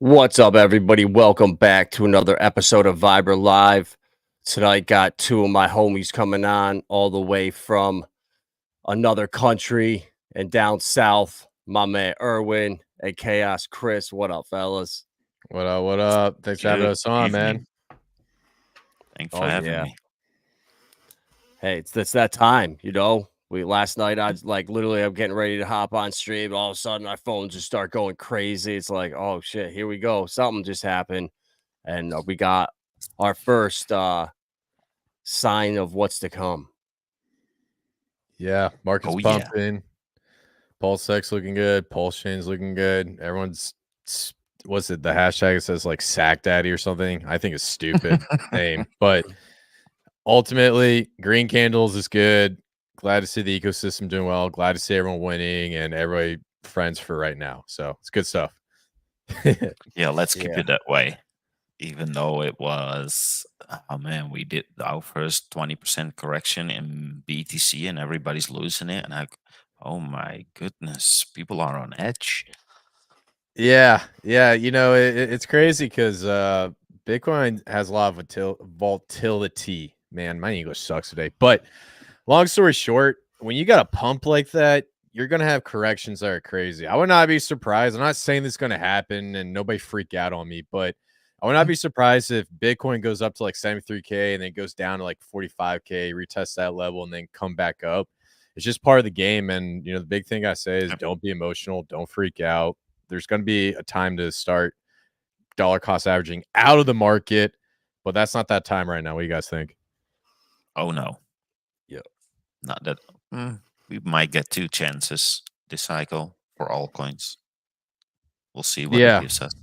What's up, everybody? Welcome back to another episode of Vibra Live. Tonight, got two of my homies coming on all the way from another country and down south. My man Erwin and Chaos Kris. What up, fellas? What up? What up? Thanks for having Good us on, man. evening. Thanks for Oh having yeah. me. Hey, it's that time, you know. Last night I like literally I'm getting ready to hop on stream. All of a sudden my phone just start going crazy. It's like, oh shit, here we go. Something just happened. And we got our first sign of what's to come. Yeah, market's Oh, yeah. pumping. PulseX looking good. Pulsechain's looking good. Everyone's what's it? The hashtag says like sack daddy or something. I think it's stupid name, but ultimately, green candles is good. Glad to see the ecosystem doing well. Glad to see everyone winning and everybody friends for right now. So it's good stuff. Yeah, let's keep Yeah. it that way. Even though it was, oh man, we did our first 20% correction in BTC and everybody's losing it. And oh my goodness, people are on edge. Yeah. You know, it's crazy because Bitcoin has a lot of volatility. Man, my English sucks today. But long story short, when you got a pump like that, you're gonna have corrections that are crazy. I would not be surprised. I'm not saying this is gonna happen, and nobody freak out on me, but I would not be surprised if Bitcoin goes up to like 73K and then goes down to like 45K, retest that level, and then come back up. It's just part of the game. And you know, the big thing I say is don't be emotional, don't freak out. There's going to be a time to start dollar cost averaging out of the market, but that's not that time right now. What do you guys think? Oh no. Yeah. Not that. We might get two chances this cycle for all coins. We'll see what it gives us.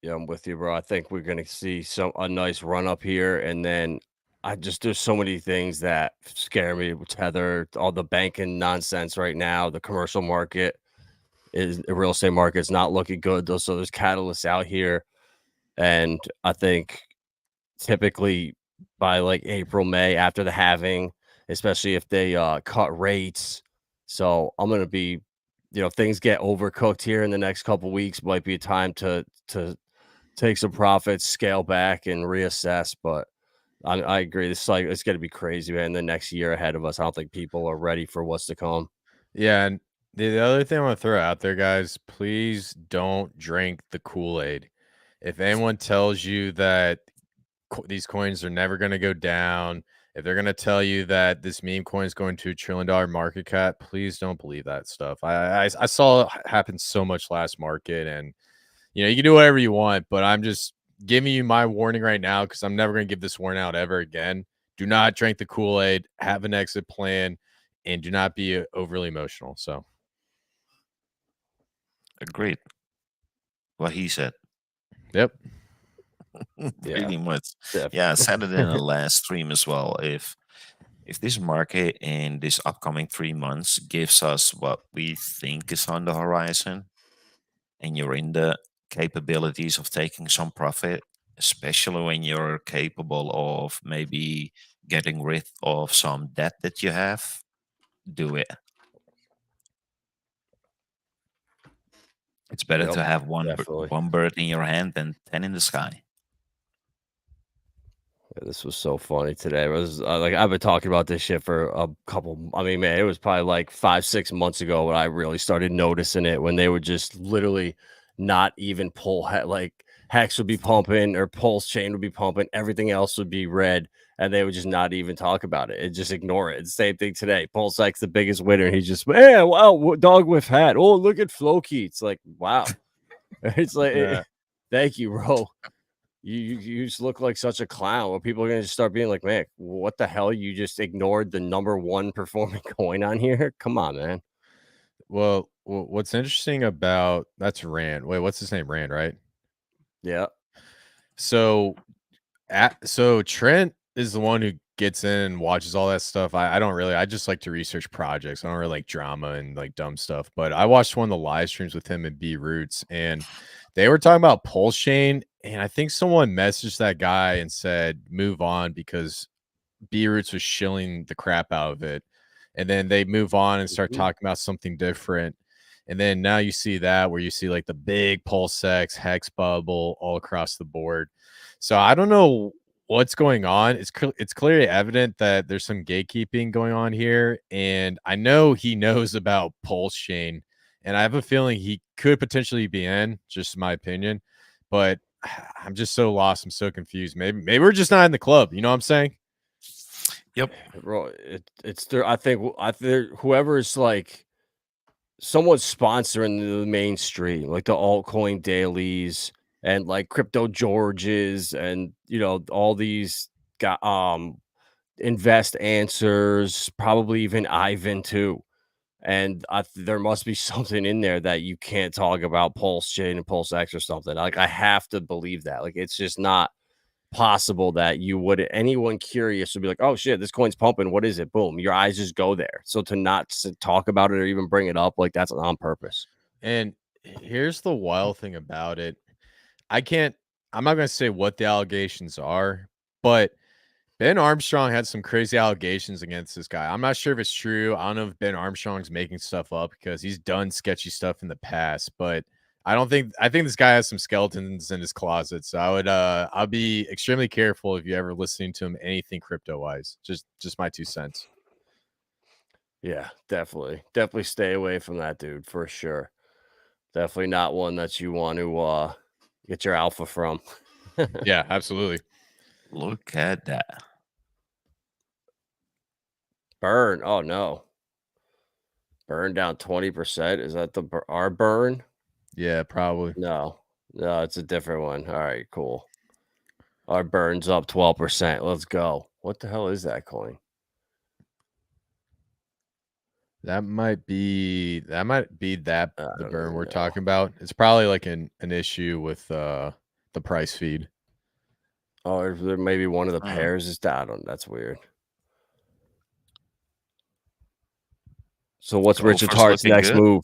Yeah, I'm with you, bro. I think we're gonna see a nice run up here, and then there's so many things that scare me with Tether, all the banking nonsense right now. The commercial market the real estate market is not looking good though. So there's catalysts out here, and I think typically by like April, May after the halving, especially if they cut rates. So I'm gonna be, if things get overcooked here in the next couple weeks, might be a time to take some profits, scale back, and reassess. But I agree. This is it's going to be crazy, man. The next year ahead of us, I don't think people are ready for what's to come. Yeah, and the other thing I want to throw out there, guys, please don't drink the Kool-Aid. If anyone tells you that these coins are never going to go down, if they're going to tell you that this meme coin is going to $1 trillion market cap, please don't believe that stuff. I saw it happen so much last market, and you know, you can do whatever you want, but I'm just giving you my warning right now because I'm never going to give this warning out ever again. Do not drink the Kool-Aid, have an exit plan, and do not be overly emotional. So, Agreed. What he said. yep. Pretty much. Definitely. Yeah, I said it in the last stream as well. If this market in this upcoming 3 months gives us what we think is on the horizon, and you're in the capabilities of taking some profit, especially when you're capable of maybe getting rid of some debt that you have, do it. It's better Yep, to have definitely. one bird in your hand than 10 in the sky. Yeah, this was so funny today. It was like I've been talking about this shit for a couple. I mean, man, it was probably like 5-6 months ago when I really started noticing it. When they would just literally not even pull like Hex would be pumping or Pulsechain would be pumping, everything else would be red, and they would just not even talk about it and just ignore it. It's the same thing today. Pulsechain's the biggest winner, and he's just, man, wow, dog with hat. Oh, look at Floki. It's like, wow. It's like, Yeah. thank you, bro. You just look like such a clown. Where people are gonna just start being like, man, what the hell? You just ignored the number one performing coin on here. Come on, man. Well, what's interesting about that's Rand. Wait, what's his name? Rand, right? Yeah. So, so Trent is the one who gets in and watches all that stuff. I don't really. I just like to research projects. I don't really like drama and like dumb stuff. But I watched one of the live streams with him and B Roots, and they were talking about Pulsechain, and I think someone messaged that guy and said move on because B Roots was shilling the crap out of it. And then they move on and start Mhm. talking about something different. And then now you see that where you see like the big PulseX hex bubble all across the board. So I don't know what's going on. It's clearly evident that there's some gatekeeping going on here, and I know he knows about Pulsechain, and I have a feeling he could potentially be in. Just my opinion, but I'm just so lost. I'm so confused. Maybe we're just not in the club. You know what I'm saying? Yep. Bro, it's there. I think whoever is like somewhat sponsoring the mainstream, like the altcoin dailies and like crypto Georges and all these got invest answers, probably even Ivan too. And there must be something in there that you can't talk about Pulsechain and PulseX or something. Like I have to believe that. Like it's just not possible that you would anyone curious would be like, oh shit, this coin's pumping. What is it? Boom. Your eyes just go there. So to not talk about it or even bring it up, like that's on purpose. And here's the wild thing about it. I'm not going to say what the allegations are, but Ben Armstrong had some crazy allegations against this guy. I'm not sure if it's true. I don't know if Ben Armstrong's making stuff up because he's done sketchy stuff in the past, but I think this guy has some skeletons in his closet. So I'll be extremely careful if you're ever listening to him anything crypto wise. Just my 2 cents. Yeah, definitely. Definitely stay away from that dude for sure. Definitely not one that you want to get your alpha from. Yeah, absolutely. Look at that. Burn. Oh no. Burn down 20%. Is that our burn? Yeah, probably. No, it's a different one. All right, cool. Our burn's up 12%. Let's go. What the hell is that coin? That might be the burn we're know. talking about. It's probably like an issue with the price feed. Oh, there maybe one of the pairs is down. That's weird. So what's Richard Hart's next move?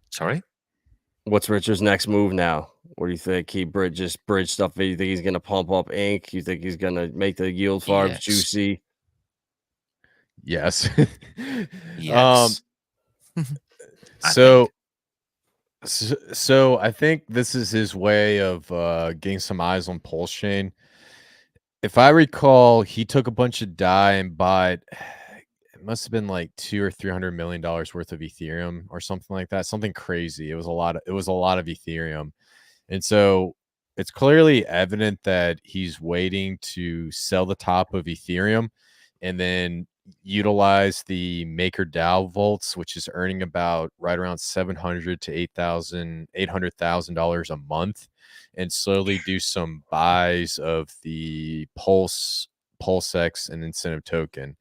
Sorry? What's Richard's next move now? What do you think? He bridge stuff. You think he's gonna pump up ink? You think he's gonna make the yield farms juicy? Yes. Yes. So I think this is his way of getting some eyes on Pulsechain. If I recall, he took a bunch of DAI and bought, it must have been like $200 or $300 million worth of Ethereum or something like that. Something crazy. It was a lot of Ethereum. And so it's clearly evident that he's waiting to sell the top of Ethereum and then utilize the MakerDAO vaults, which is earning about right around $700,000 to $800,000 a month, and slowly do some buys of the PulseX and incentive token.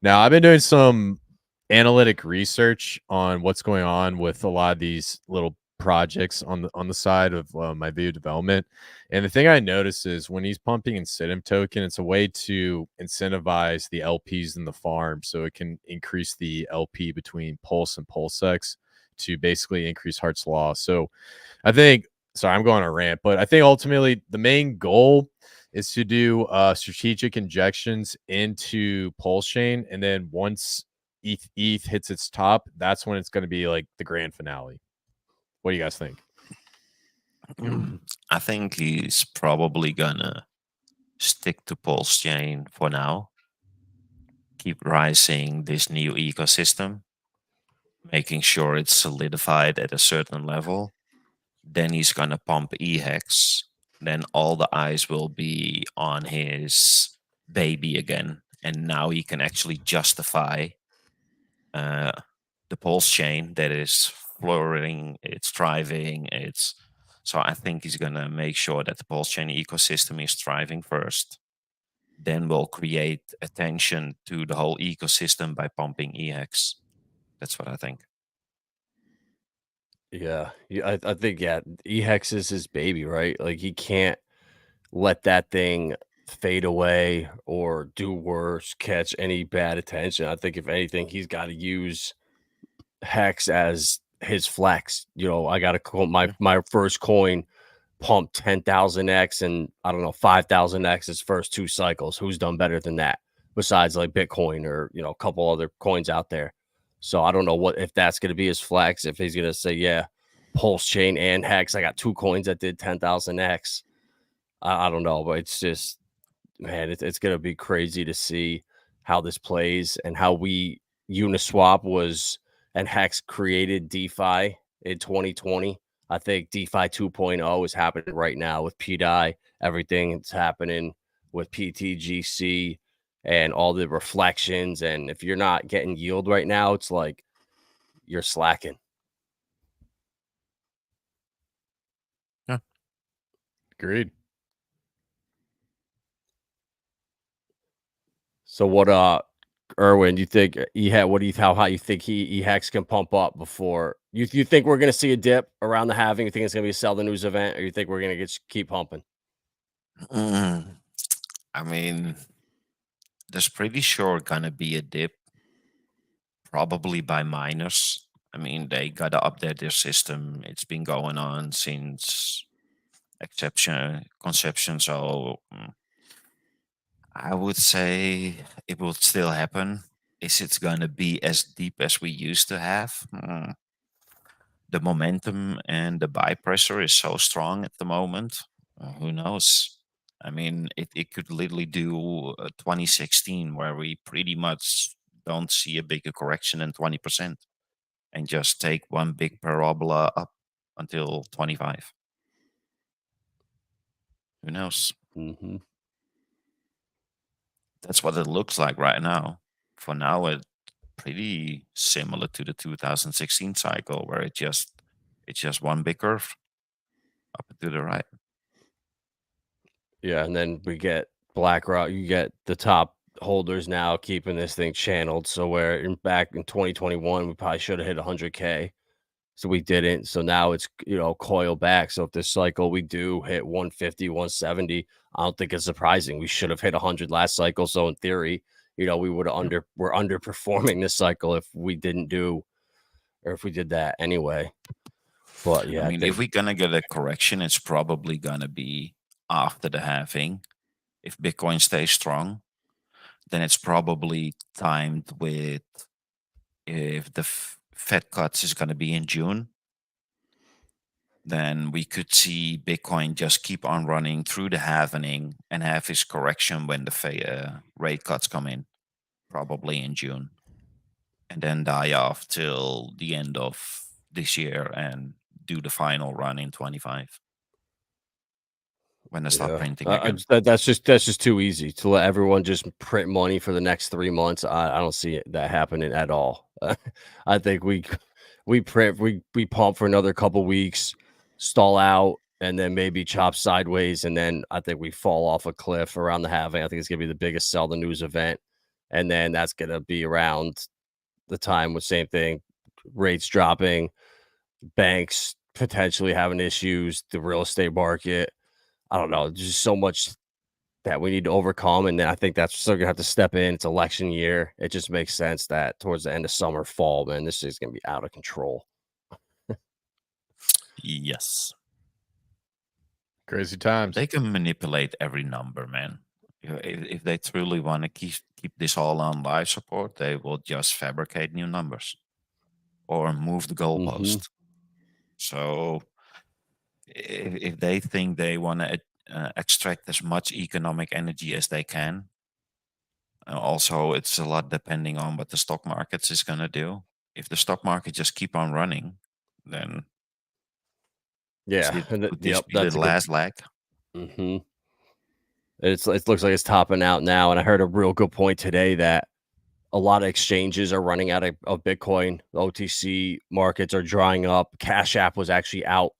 Now, I've been doing some analytic research on what's going on with a lot of these little projects on the side of my video development, and the thing I notice is when he's pumping incentive token, it's a way to incentivize the LPs in the farm so it can increase the LP between Pulse and PulseX to basically increase Hart's Law. So I think, sorry, I'm going on a rant, but I think ultimately the main goal is to do strategic injections into Pulsechain, and then once ETH hits its top, that's when it's going to be like the grand finale. What do you guys think? I think he's probably gonna stick to Pulsechain for now. Keep rising this new ecosystem, making sure it's solidified at a certain level. Then he's gonna pump eHEX. Then all the eyes will be on his baby again, and now he can actually justify the Pulsechain that is flourishing, it's thriving, so I think he's gonna make sure that the Pulsechain ecosystem is thriving first. Then we'll create attention to the whole ecosystem by pumping eHEX. That's what I think. Yeah, I think eHEX is his baby, right? Like he can't let that thing fade away or do worse, catch any bad attention. I think if anything, he's got to use Hex as his flex. I got to my first coin pumped 10,000x and I don't know 5,000x his first 2 cycles. Who's done better than that besides like Bitcoin or a couple other coins out there? So I don't know if that's going to be his flex. If he's going to say, yeah, Pulsechain and Hex. I got 2 coins that did 10,000x. I don't know, but it's just, man, it's going to be crazy to see how this plays and how Uniswap was and Hex created DeFi in 2020. I think DeFi 2.0 is happening right now with PDI. Everything that's happening with PTGC and all the reflections. And if you're not getting yield right now, it's like you're slacking. Yeah. Agreed. So what Erwin, do you think how high you think eHEX can pump up before you think we're gonna see a dip around the halving? You think it's gonna be a sell the news event, or you think we're gonna keep pumping? I mean, there's pretty sure gonna be a dip, probably by miners. I mean, they gotta update their system. It's been going on since conception. So I would say it will still happen. Is it gonna be as deep as we used to have? The momentum and the buy pressure is so strong at the moment. Who knows? I mean, it could literally do 2016, where we pretty much don't see a bigger correction than 20% and just take one big parabola up until 25. Who knows? Mm-hmm. That's what it looks like right now. For now, it's pretty similar to the 2016 cycle, where it's just one big curve up and to the right. Yeah, and then we get BlackRock. You get the top holders now keeping this thing channeled. So where back in 2021, we probably should have hit 100K. So we didn't. So now it's, coil back. So if this cycle we do hit 150, 170, I don't think it's surprising. We should have hit 100 last cycle. So in theory, we would have we're underperforming this cycle if we didn't do, or if we did that anyway. But yeah, I mean, if we're gonna get a correction, it's probably gonna be after the halving. If Bitcoin stays strong, then it's probably timed with if the Fed cuts is gonna be in June. Then we could see Bitcoin just keep on running through the halving and have his correction when the rate cuts come in, probably in June, and then die off till the end of this year and do the final run in 25 when they start printing again. That's just too easy to let everyone just print money for the next 3 months. I don't see that happening at all. I think we pump for another couple weeks, stall out, and then maybe chop sideways, and then I think we fall off a cliff around the halving. I think it's gonna be the biggest sell the news event, and then that's gonna be around the time with same thing, rates dropping, banks potentially having issues, the real estate market. I don't know. There's just so much that we need to overcome, and then I think that's still gonna have to step in. It's election year. It just makes sense that towards the end of summer, fall, man, this is gonna be out of control. Yes. Crazy times. They can manipulate every number, man. If they truly want to keep this all on live support, they will just fabricate new numbers or move the goalpost. So if they think they want to extract as much economic energy as they can, also it's a lot depending on what the stock markets is going to do. If the stock market just keep on running, then Yeah, could this be the last leg? Mm-hmm. It looks like it's topping out now, and I heard a real good point today that a lot of exchanges are running out of Bitcoin. The OTC markets are drying up. Cash App was actually out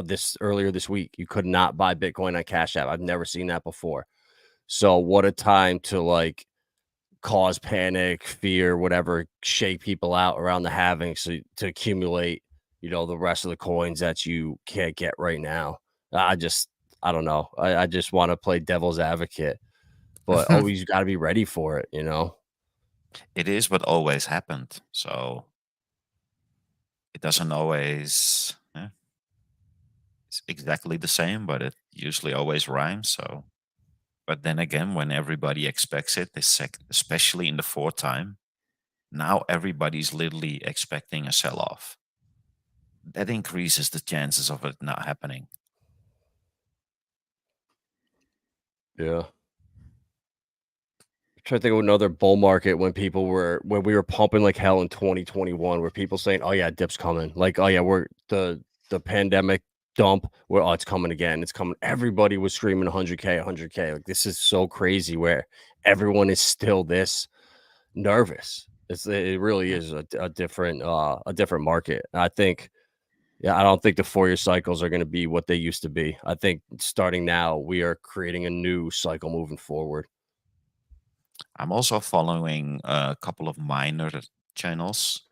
this earlier this week. You could not buy Bitcoin on Cash App. I've never seen that before. So what a time to cause panic, fear, whatever, shake people out around the halving, so to accumulate, the rest of the coins that you can't get right now. I don't know. I just want to play devil's advocate, but always got to be ready for it, It is what always happened. So it doesn't always it's exactly the same, but it usually always rhymes. So, but then again, when everybody expects it, especially in the fourth time, Now everybody's literally expecting a sell-off. That increases the chances of it not happening. Yeah. Trying to think of another bull market when we were pumping like hell in 2021, where people saying, "Oh yeah, dip's coming." Like, "Oh yeah, we're the pandemic dump. Where oh, it's coming again. It's coming." Everybody was screaming 100K, 100K. Like this is so crazy where everyone is still this nervous. It really is a different market. I think, yeah, I don't think the 4-year cycles are going to be what they used to be. I think starting now, we are creating a new cycle moving forward. I'm also following a couple of miner channels,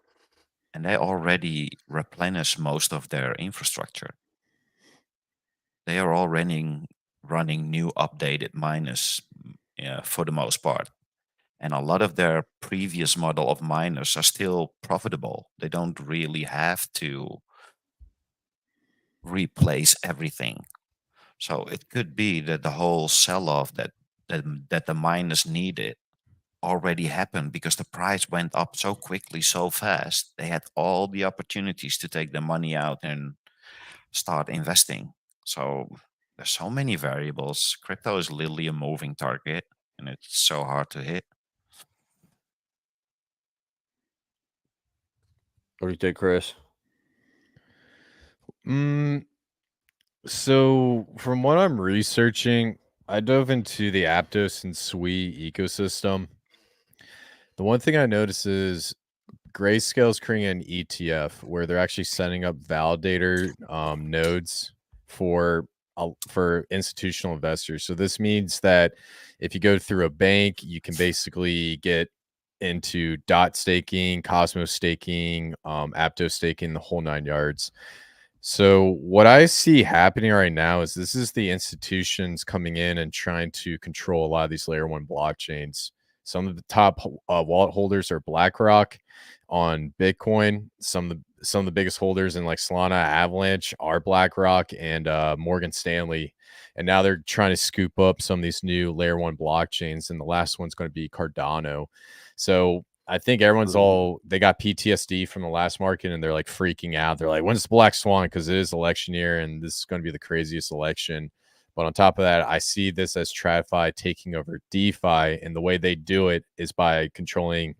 and they already replenish most of their infrastructure. They are all running new updated miners for the most part. And a lot of their previous model of miners are still profitable. They don't really have to replace everything. So it could be that the whole sell-off that the miners needed already happened because the price went up so quickly, so fast. They had all the opportunities to take the money out and start investing. So there's so many variables. Crypto is literally a moving target, and it's so hard to hit. What do you think, Chris? So from what I'm researching, I dove into the Aptos and Sui ecosystem. The one thing I noticed is Grayscale's creating an ETF where they're actually setting up validator nodes for institutional investors. So this means that if you go through a bank, you can basically get into dot staking, Cosmos staking, Aptos staking, the whole 9 yards. So what I see happening right now is this is the institutions coming in and trying to control a lot of these layer 1 blockchains. Some of the top wallet holders are BlackRock on Bitcoin. Some of the biggest holders in like Solana, Avalanche are BlackRock and Morgan Stanley. And now they're trying to scoop up some of these new layer 1 blockchains. And the last one's going to be Cardano. So I think everyone's they got PTSD from the last market and they're like freaking out. They're like, when's the black swan? Because it is election year and this is going to be the craziest election. But on top of that, I see this as TradFi taking over DeFi. And the way they do it is by controlling,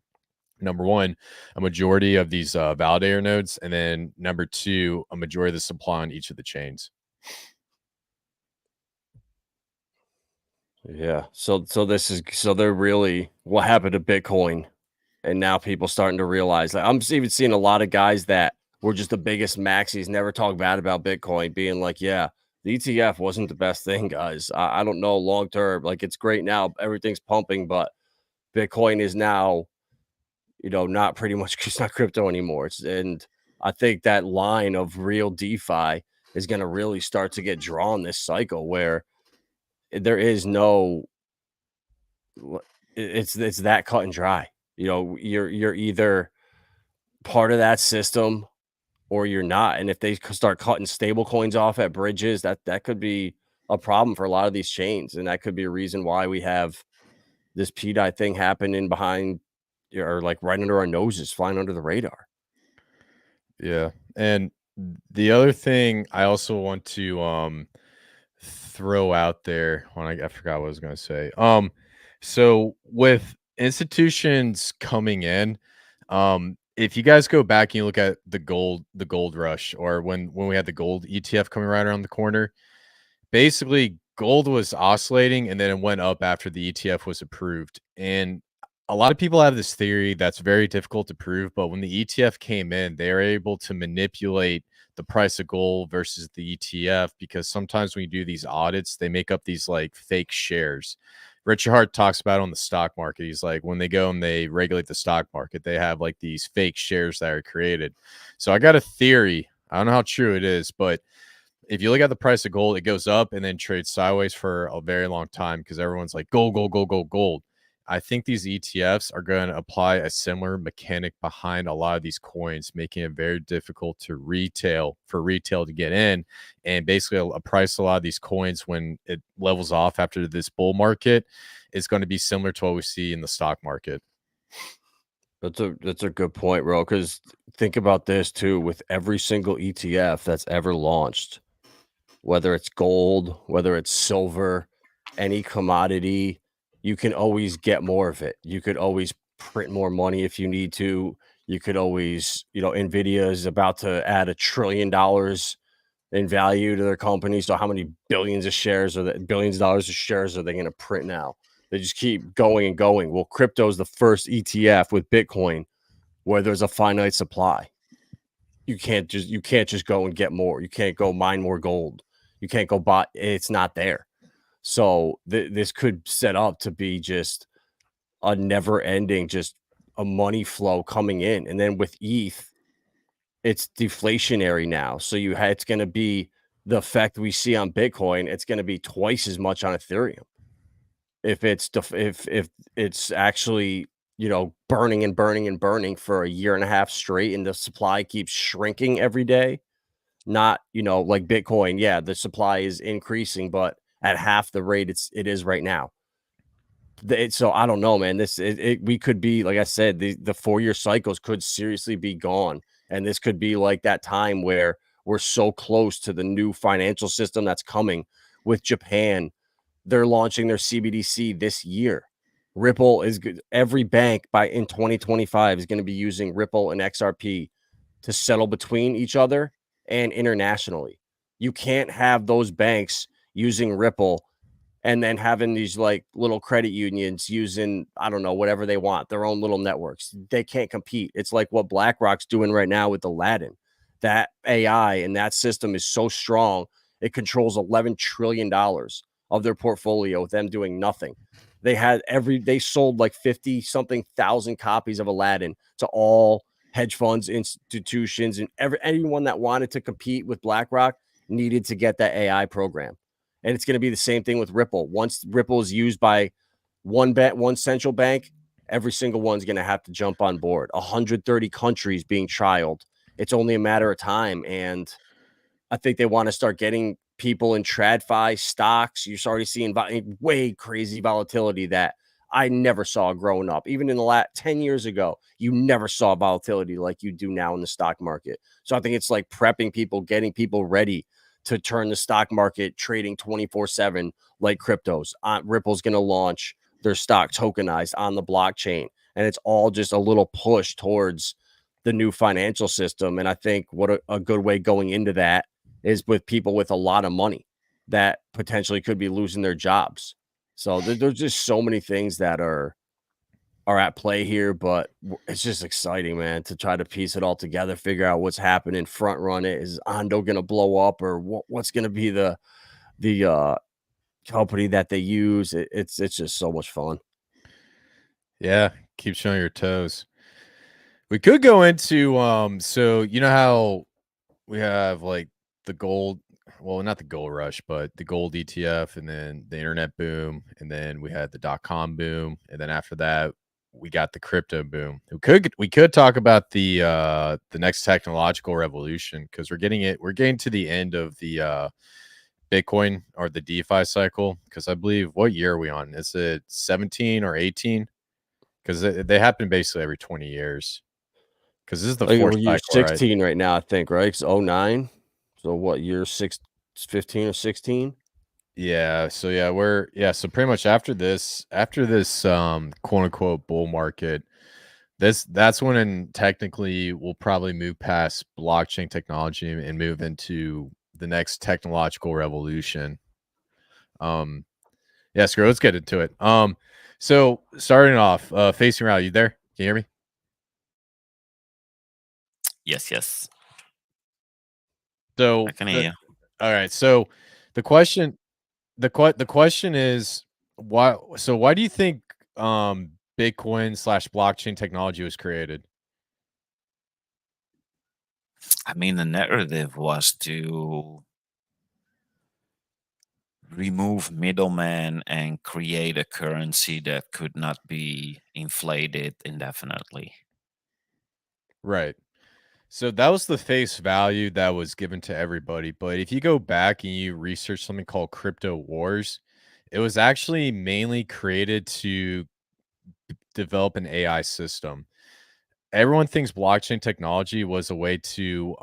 number one, a majority of these validator nodes. And then number two, a majority of the supply on each of the chains. Yeah. So they're really what happened to Bitcoin. And now people starting to realize, like, I'm even seeing a lot of guys that were just the biggest maxis, never talk bad about Bitcoin, being like, yeah, the ETF wasn't the best thing, guys. I don't know long term. Like, it's great now. Everything's pumping, but Bitcoin is now, not pretty much, it's not crypto anymore. And I think that line of real DeFi is going to really start to get drawn this cycle where there is no, it's that cut and dry. You're either part of that system or you're not. And if they start cutting stable coins off at bridges, that could be a problem for a lot of these chains. And that could be a reason why we have this PDI thing happening behind or like right under our noses, flying under the radar. Yeah. And the other thing I also want to throw out there when I forgot what I was going to say. So with institutions coming in, if you guys go back and you look at the gold rush, or when we had the gold ETF coming right around the corner, basically gold was oscillating and then it went up after the ETF was approved. And a lot of people have this theory that's very difficult to prove, but when the ETF came in, they were able to manipulate the price of gold versus the ETF, because sometimes when you do these audits, they make up these like fake shares. Richard Hart talks about it on the stock market. He's like, when they go and they regulate the stock market, they have like these fake shares that are created. So I got a theory. I don't know how true it is, but if you look at the price of gold, it goes up and then trades sideways for a very long time because everyone's like, gold, gold, gold, gold, gold. I think these ETFs are going to apply a similar mechanic behind a lot of these coins, making it very difficult to retail to get in, and basically a price a lot of these coins when it levels off after this bull market is going to be similar to what we see in the stock market. That's a good point, bro. Because think about this too, with every single ETF that's ever launched, whether it's gold, whether it's silver, any commodity, you can always get more of it. You could always print more money if you need to. You could always, Nvidia is about to add $1 trillion in value to their company. So how many billions of shares or billions of dollars of shares are they going to print now? They just keep going and going. Well, crypto is the first ETF with Bitcoin where there's a finite supply. You can't just go and get more. You can't go mine more gold. You can't go buy. It's not there. So this could set up to be just a never ending, just a money flow coming in. And then with ETH, it's deflationary now. So it's going to be the effect we see on Bitcoin. It's going to be twice as much on Ethereum. If it's actually, burning and burning and burning for a year and a half straight, and the supply keeps shrinking every day, not, like Bitcoin. Yeah, the supply is increasing, but at half the rate it is right now. So I don't know, man. We could be, like I said, the 4-year cycles could seriously be gone. And this could be like that time where we're so close to the new financial system that's coming with Japan. They're launching their CBDC this year. Ripple is good. Every bank in 2025 is going to be using Ripple and XRP to settle between each other and internationally. You can't have those banks using Ripple and then having these like little credit unions using, I don't know, whatever they want, their own little networks. They can't compete. It's like what BlackRock's doing right now with Aladdin. That AI and that system is so strong, it controls $11 trillion of their portfolio with them doing nothing. They sold like 50 something thousand copies of Aladdin to all hedge funds, institutions, and anyone that wanted to compete with BlackRock needed to get that AI program. And it's going to be the same thing with Ripple. Once Ripple is used by one central bank, every single one's going to have to jump on board. 130 countries being trialed. It's only a matter of time. And I think they want to start getting people in TradFi stocks. You're already seeing way crazy volatility that I never saw growing up. Even in the last 10 years ago, you never saw volatility like you do now in the stock market. So I think it's like prepping people, getting people ready to turn the stock market trading 24/7 like cryptos. Ripple's going to launch their stock tokenized on the blockchain. And it's all just a little push towards the new financial system. And I think what a good way going into that is with people with a lot of money that potentially could be losing their jobs. So there's just so many things that are at play here, but it's just exciting, man, to try to piece it all together, figure out what's happening, front run it. Is Ondo going to blow up, or what's going to be the company that they use? It's just so much fun. Yeah, keep showing your toes. We could go into so you know how we have like the gold, well, not the gold rush, but the gold ETF, and then the internet boom, and then we had the .com boom, and then after that we got the crypto boom. We could talk about the next technological revolution, because we're getting to the end of the Bitcoin or the DeFi cycle, because I believe, what year are we on? Is it 17 or 18? Because they happen basically every 20 years. Because this is the fourth We're year cycle, right? 16 right now, I think, right? It's 09. So what, year 15 or 16? Yeah. So yeah, so pretty much after this quote unquote bull market, that's when technically we'll probably move past blockchain technology and move into the next technological revolution. Yeah, screw, let's get into it. So starting off, Facing Reality, you there? Can you hear me? Yes. So I can hear you. all right. So the question is, why do you think Bitcoin / blockchain technology was created? I mean, the narrative was to remove middlemen and create a currency that could not be inflated indefinitely. Right. So that was the face value that was given to everybody. But if you go back and you research something called crypto wars, it was actually mainly created to develop an AI system. everyone thinks blockchain technology was a way to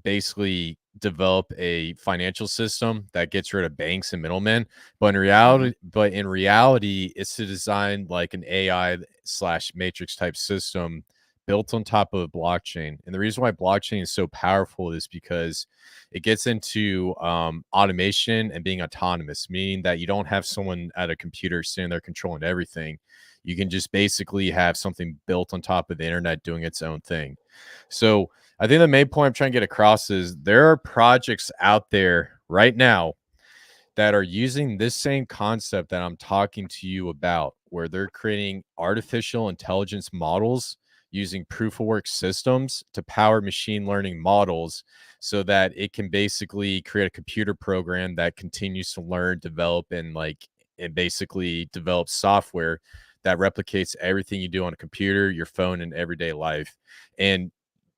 basically develop a financial system that gets rid of banks and middlemen. But in reality, it's to design like an AI / matrix type system built on top of a blockchain. And the reason why blockchain is so powerful is because it gets into automation and being autonomous, meaning that you don't have someone at a computer sitting there controlling everything. You can just basically have something built on top of the internet doing its own thing. So I think the main point I'm trying to get across is there are projects out there right now that are using this same concept that I'm talking to you about, where they're creating artificial intelligence models using proof of work systems to power machine learning models so that it can basically create a computer program that continues to learn, develop, and basically develop software that replicates everything you do on a computer, your phone, and everyday life. And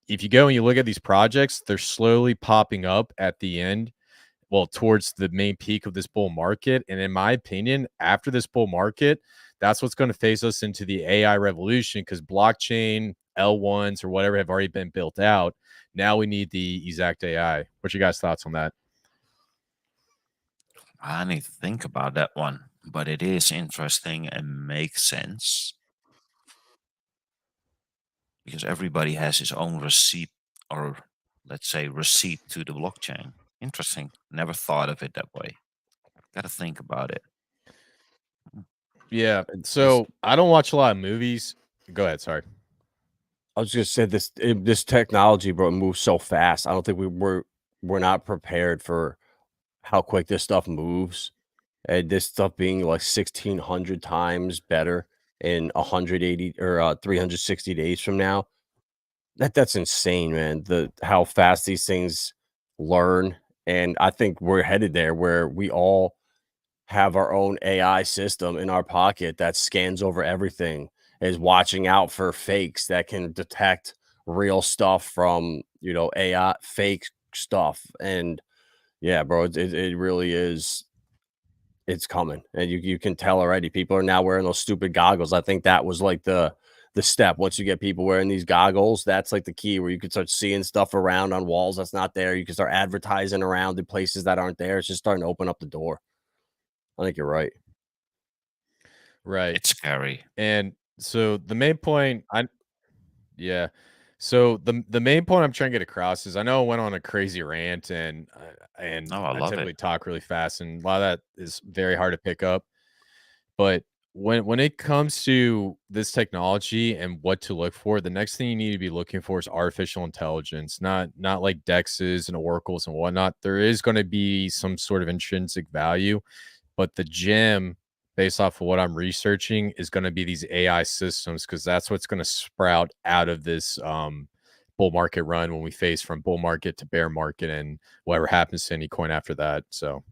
if you go and you look at these projects, they're slowly popping up at the end, well, towards the main peak of this bull market. And in my opinion, after this bull market, that's what's going to phase us into the AI revolution, because blockchain, L1s, or whatever have already been built out. Now we need the exact AI. What's your guys' thoughts on that? I need to think about that one, but it is interesting and makes sense because everybody has his own receipt, or let's say receipt to the blockchain. Interesting. Never thought of it that way. Got to think about it. Yeah. So I don't watch a lot of movies. Go ahead. Sorry. I was just saying this technology, bro, moves so fast. I don't think we're not prepared for how quick this stuff moves, and this stuff being like 1,600 times better in 180 or 360 days from now. That's insane, man. How fast these things learn, and I think we're headed there where we all have our own AI system in our pocket that scans over everything, is watching out for fakes that can detect real stuff from, AI fake stuff. And yeah, bro, it really is. It's coming, and you can tell already. People are now wearing those stupid goggles. I think that was like the step. Once you get people wearing these goggles, that's like the key, where you can start seeing stuff around on walls that's not there. You can start advertising around in places that aren't there. It's just starting to open up the door. I think you're right. Right. It's scary. And so the main point yeah. So the main point I'm trying to get across is, I know I went on a crazy rant, and No, I I love typically it. talk really fast, and a lot of that is very hard to pick up. But when it comes to this technology and what to look for, the next thing you need to be looking for is artificial intelligence, not like dexes and oracles and whatnot. There is going to be some sort of intrinsic value, but the gem, based off of what I'm researching, is going to be these AI systems, because that's what's going to sprout out of this bull market run, when we face from bull market to bear market and whatever happens to any coin after that. So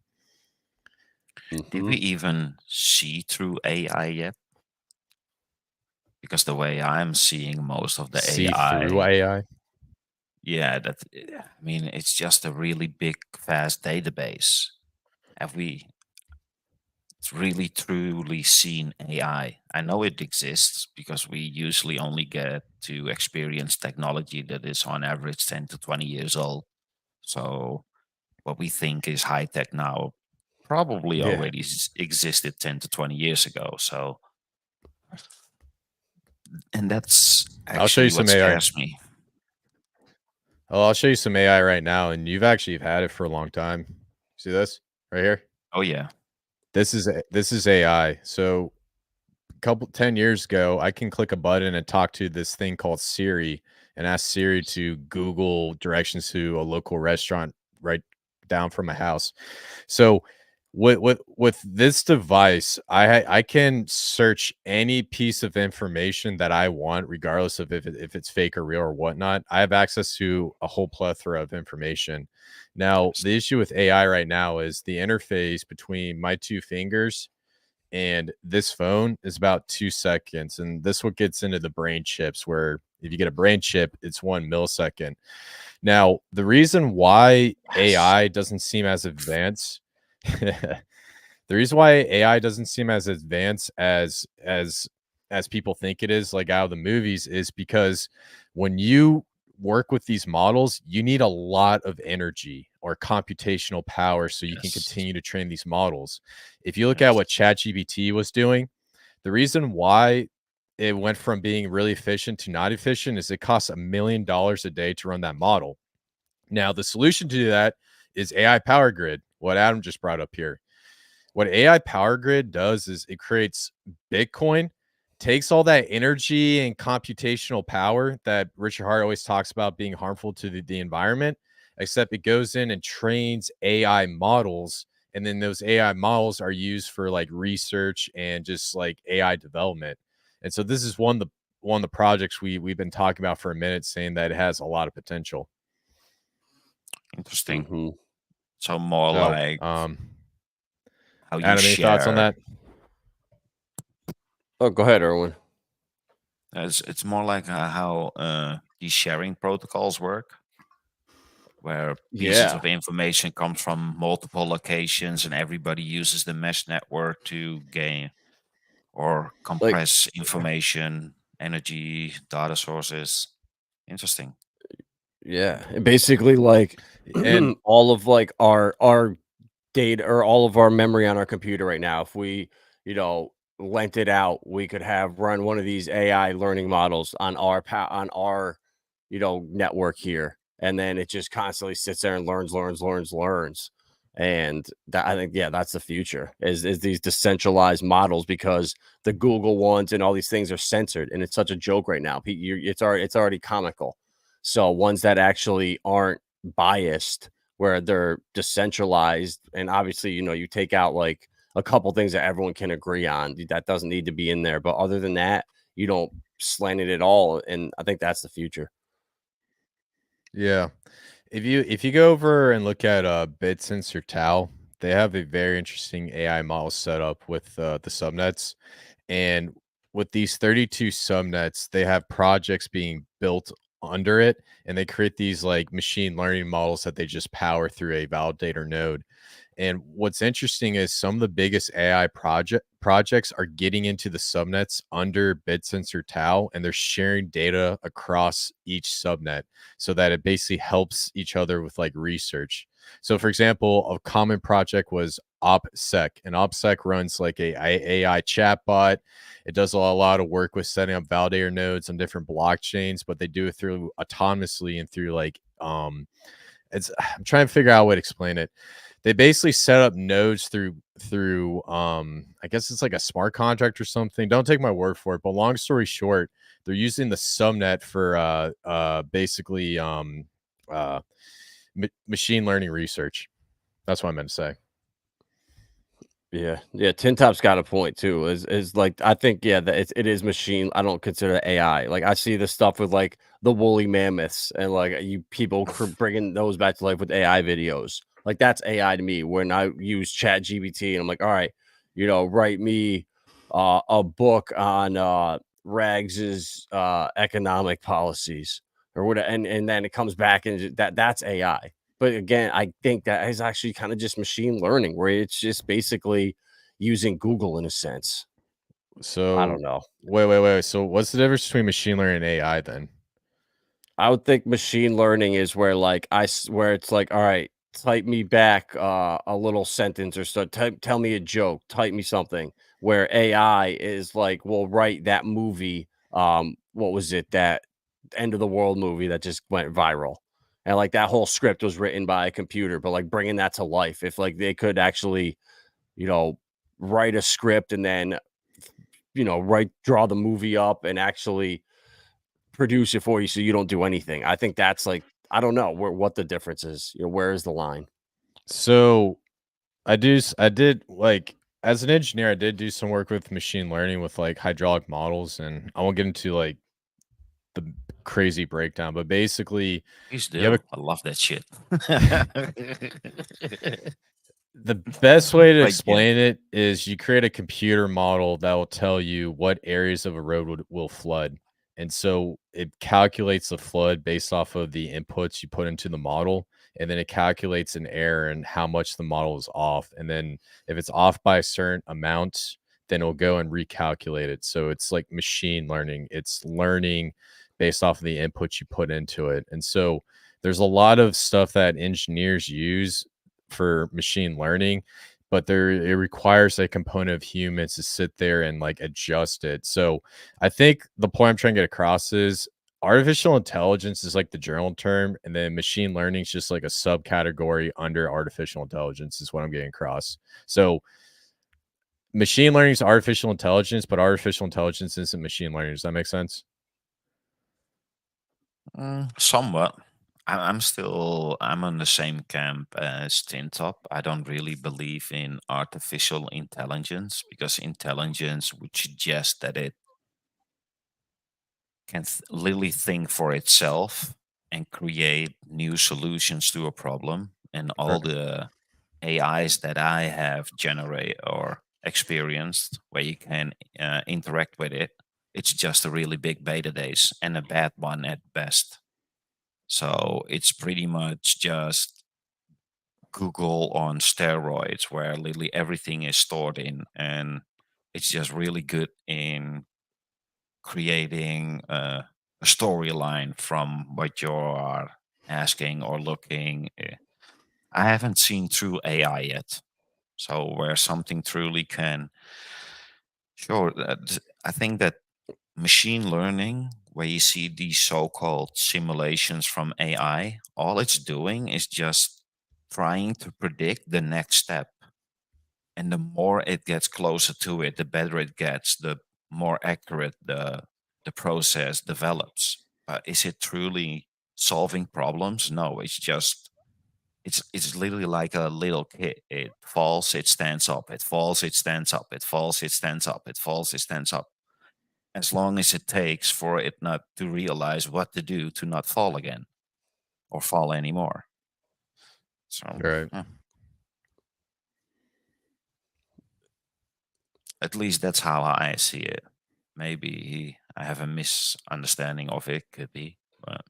Did we even see through AI yet? Because the way I'm seeing most of the see through AI, AI. yeah, I mean, it's just a really big, fast database. Have we really truly seen AI? I know it exists because we usually only get to experience technology that is on average 10 to 20 years old. So what we think is high tech now probably Yeah. already existed 10 to 20 years ago. So, and that's I'll show you actually what some AI. scares me. Oh, I'll show you some AI right now, and you've actually had it for a long time. See this right here? Oh, yeah. This is AI. So 10 years ago, I can click a button and talk to this thing called Siri, and ask Siri to Google directions to a local restaurant right down from my house. So with this device, I can search any piece of information that I want, regardless of if it's fake or real or whatnot. I have access to a whole plethora of information. Now, the issue with AI right now is the interface between my two fingers and this phone is about 2 seconds, and this what gets into the brain chips, where if you get a brain chip, it's 1 millisecond. Now, the reason why AI doesn't seem as advanced the reason why AI doesn't seem as advanced as as people think it is, like out of the movies, is because when you work with these models, you need a lot of energy or computational power so you can Yes. continue to train these models. If you look at Yes. what ChatGPT was doing, the reason why it went from being really efficient to not efficient is it costs $1 million a day to run that model. Now, the solution to that is AI Power Grid, what Adam just brought up here. What AI Power Grid does is it creates Bitcoin, takes all that energy and computational power that Richard Hart always talks about being harmful to the environment, except it goes in and trains AI models. And then those AI models are used for like research and just like AI development. And so this is one of the projects we've been talking about for a minute, saying that it has a lot of potential. Interesting. Mhm. So more So, like how you Adam, any thoughts on share. that? Oh, go ahead, Erwin. It's more like how these sharing protocols work, where pieces Yeah. of information come from multiple locations and everybody uses the mesh network to gain or Like, compress information, energy, data sources. Interesting. yeah. And basically, like, And all of like our data or all of our memory on our computer right now, if we, lent it out, we could have run one of these AI learning models on on our, network here. And then it just constantly sits there and learns. And that, I think, yeah, that's the future is these decentralized models, because the Google ones and all these things are censored, and it's such a joke right now. It's already comical. So ones that actually aren't biased, where they're decentralized, and obviously, you take out like a couple things that everyone can agree on, that doesn't need to be in there, but other than that, you don't slant it at all, and I think that's the future. yeah, if you go over and look at BitSense or Tau, they have a very interesting AI model set up with the subnets. And with these 32 subnets, they have projects being built under it, and they create these like machine learning models that they just power through a validator node. And what's interesting is some of the biggest AI projects are getting into the subnets under BitSense or Tau, and they're sharing data across each subnet so that it basically helps each other with like research. So, for example, a common project was OPSEC, and OPSEC runs like a AI chatbot. It does a lot of work with setting up validator nodes on different blockchains, but they do it through autonomously and through like it's I'm trying to figure out a way to explain it. They basically set up nodes through I guess it's like a smart contract or something. Don't take my word for it, but long story short, they're using the subnet for basically machine learning research. That's what I meant to say. Yeah, Tin Top's got a point too. Is like, I think, yeah, that it is machine. I don't consider it AI. Like, I see this stuff with like the woolly mammoths, and like you people bringing those back to life with AI videos. Like, that's AI to me. When I use Chat GBT and I'm like, all right, write me a book on Rags's economic policies or whatever, and then it comes back and that's AI. But again, I think that is actually kind of just machine learning, where it's just basically using Google in a sense. I So don't know. wait. So what's the difference between machine learning and AI then? I would think machine learning is where like where it's like, all right, type me back a little sentence or so. Tell me a joke. Type me something. Where AI is like, well, write that movie. What was it? That end of the world movie that just went viral. And like that whole script was written by a computer, but like bringing that to life, if like they could actually, you know, write a script and then, draw the movie up and actually produce it for you so you don't do anything. I think that's like, I don't know what the difference is. Where is the line? So I did like as an engineer, I did do some work with machine learning with like hydraulic models, and I won't get into like the crazy breakdown, but basically Please you have do. I love that shit. the best way to But yeah, explain it is you create a computer model that will tell you what areas of a road will flood. And so it calculates the flood based off of the inputs you put into the model. And then it calculates an error and how much the model is off. And then if it's off by a certain amount, then it'll go and recalculate it. So it's like machine learning. It's learning based off of the input you put into it. And so there's a lot of stuff that engineers use for machine learning, but it requires a component of humans to sit there and like adjust it. So I think the point I'm trying to get across is artificial intelligence is like the general term, and then machine learning is just like a subcategory under artificial intelligence is what I'm getting across. So machine learning is artificial intelligence, but artificial intelligence isn't machine learning. Does that make sense? Somewhat. I'm on the same camp as Tintop. I don't really believe in artificial intelligence because intelligence would suggest that it can literally think for itself and create new solutions to a problem. And all the AIs that I have generate or experienced where you can interact with it, it's just a really big beta days and a bad one at best. So it's pretty much just Google on steroids, where literally everything is stored in, and it's just really good in creating a storyline from what you are asking or looking. I haven't seen true AI yet, so where something truly can. Sure, I think that machine learning, where you see these so-called simulations from AI, all it's doing is just trying to predict the next step. And the more it gets closer to it, the better it gets, the more accurate the process develops. But is it truly solving problems? No, it's literally like a little kid. It falls, it stands up, it falls, it stands up, it falls, it stands up, it falls, it stands up, as long as it takes for it not to realize what to do to not fall again or fall anymore. So, Right. At least that's how I see it. Maybe I have a misunderstanding of it, could be, but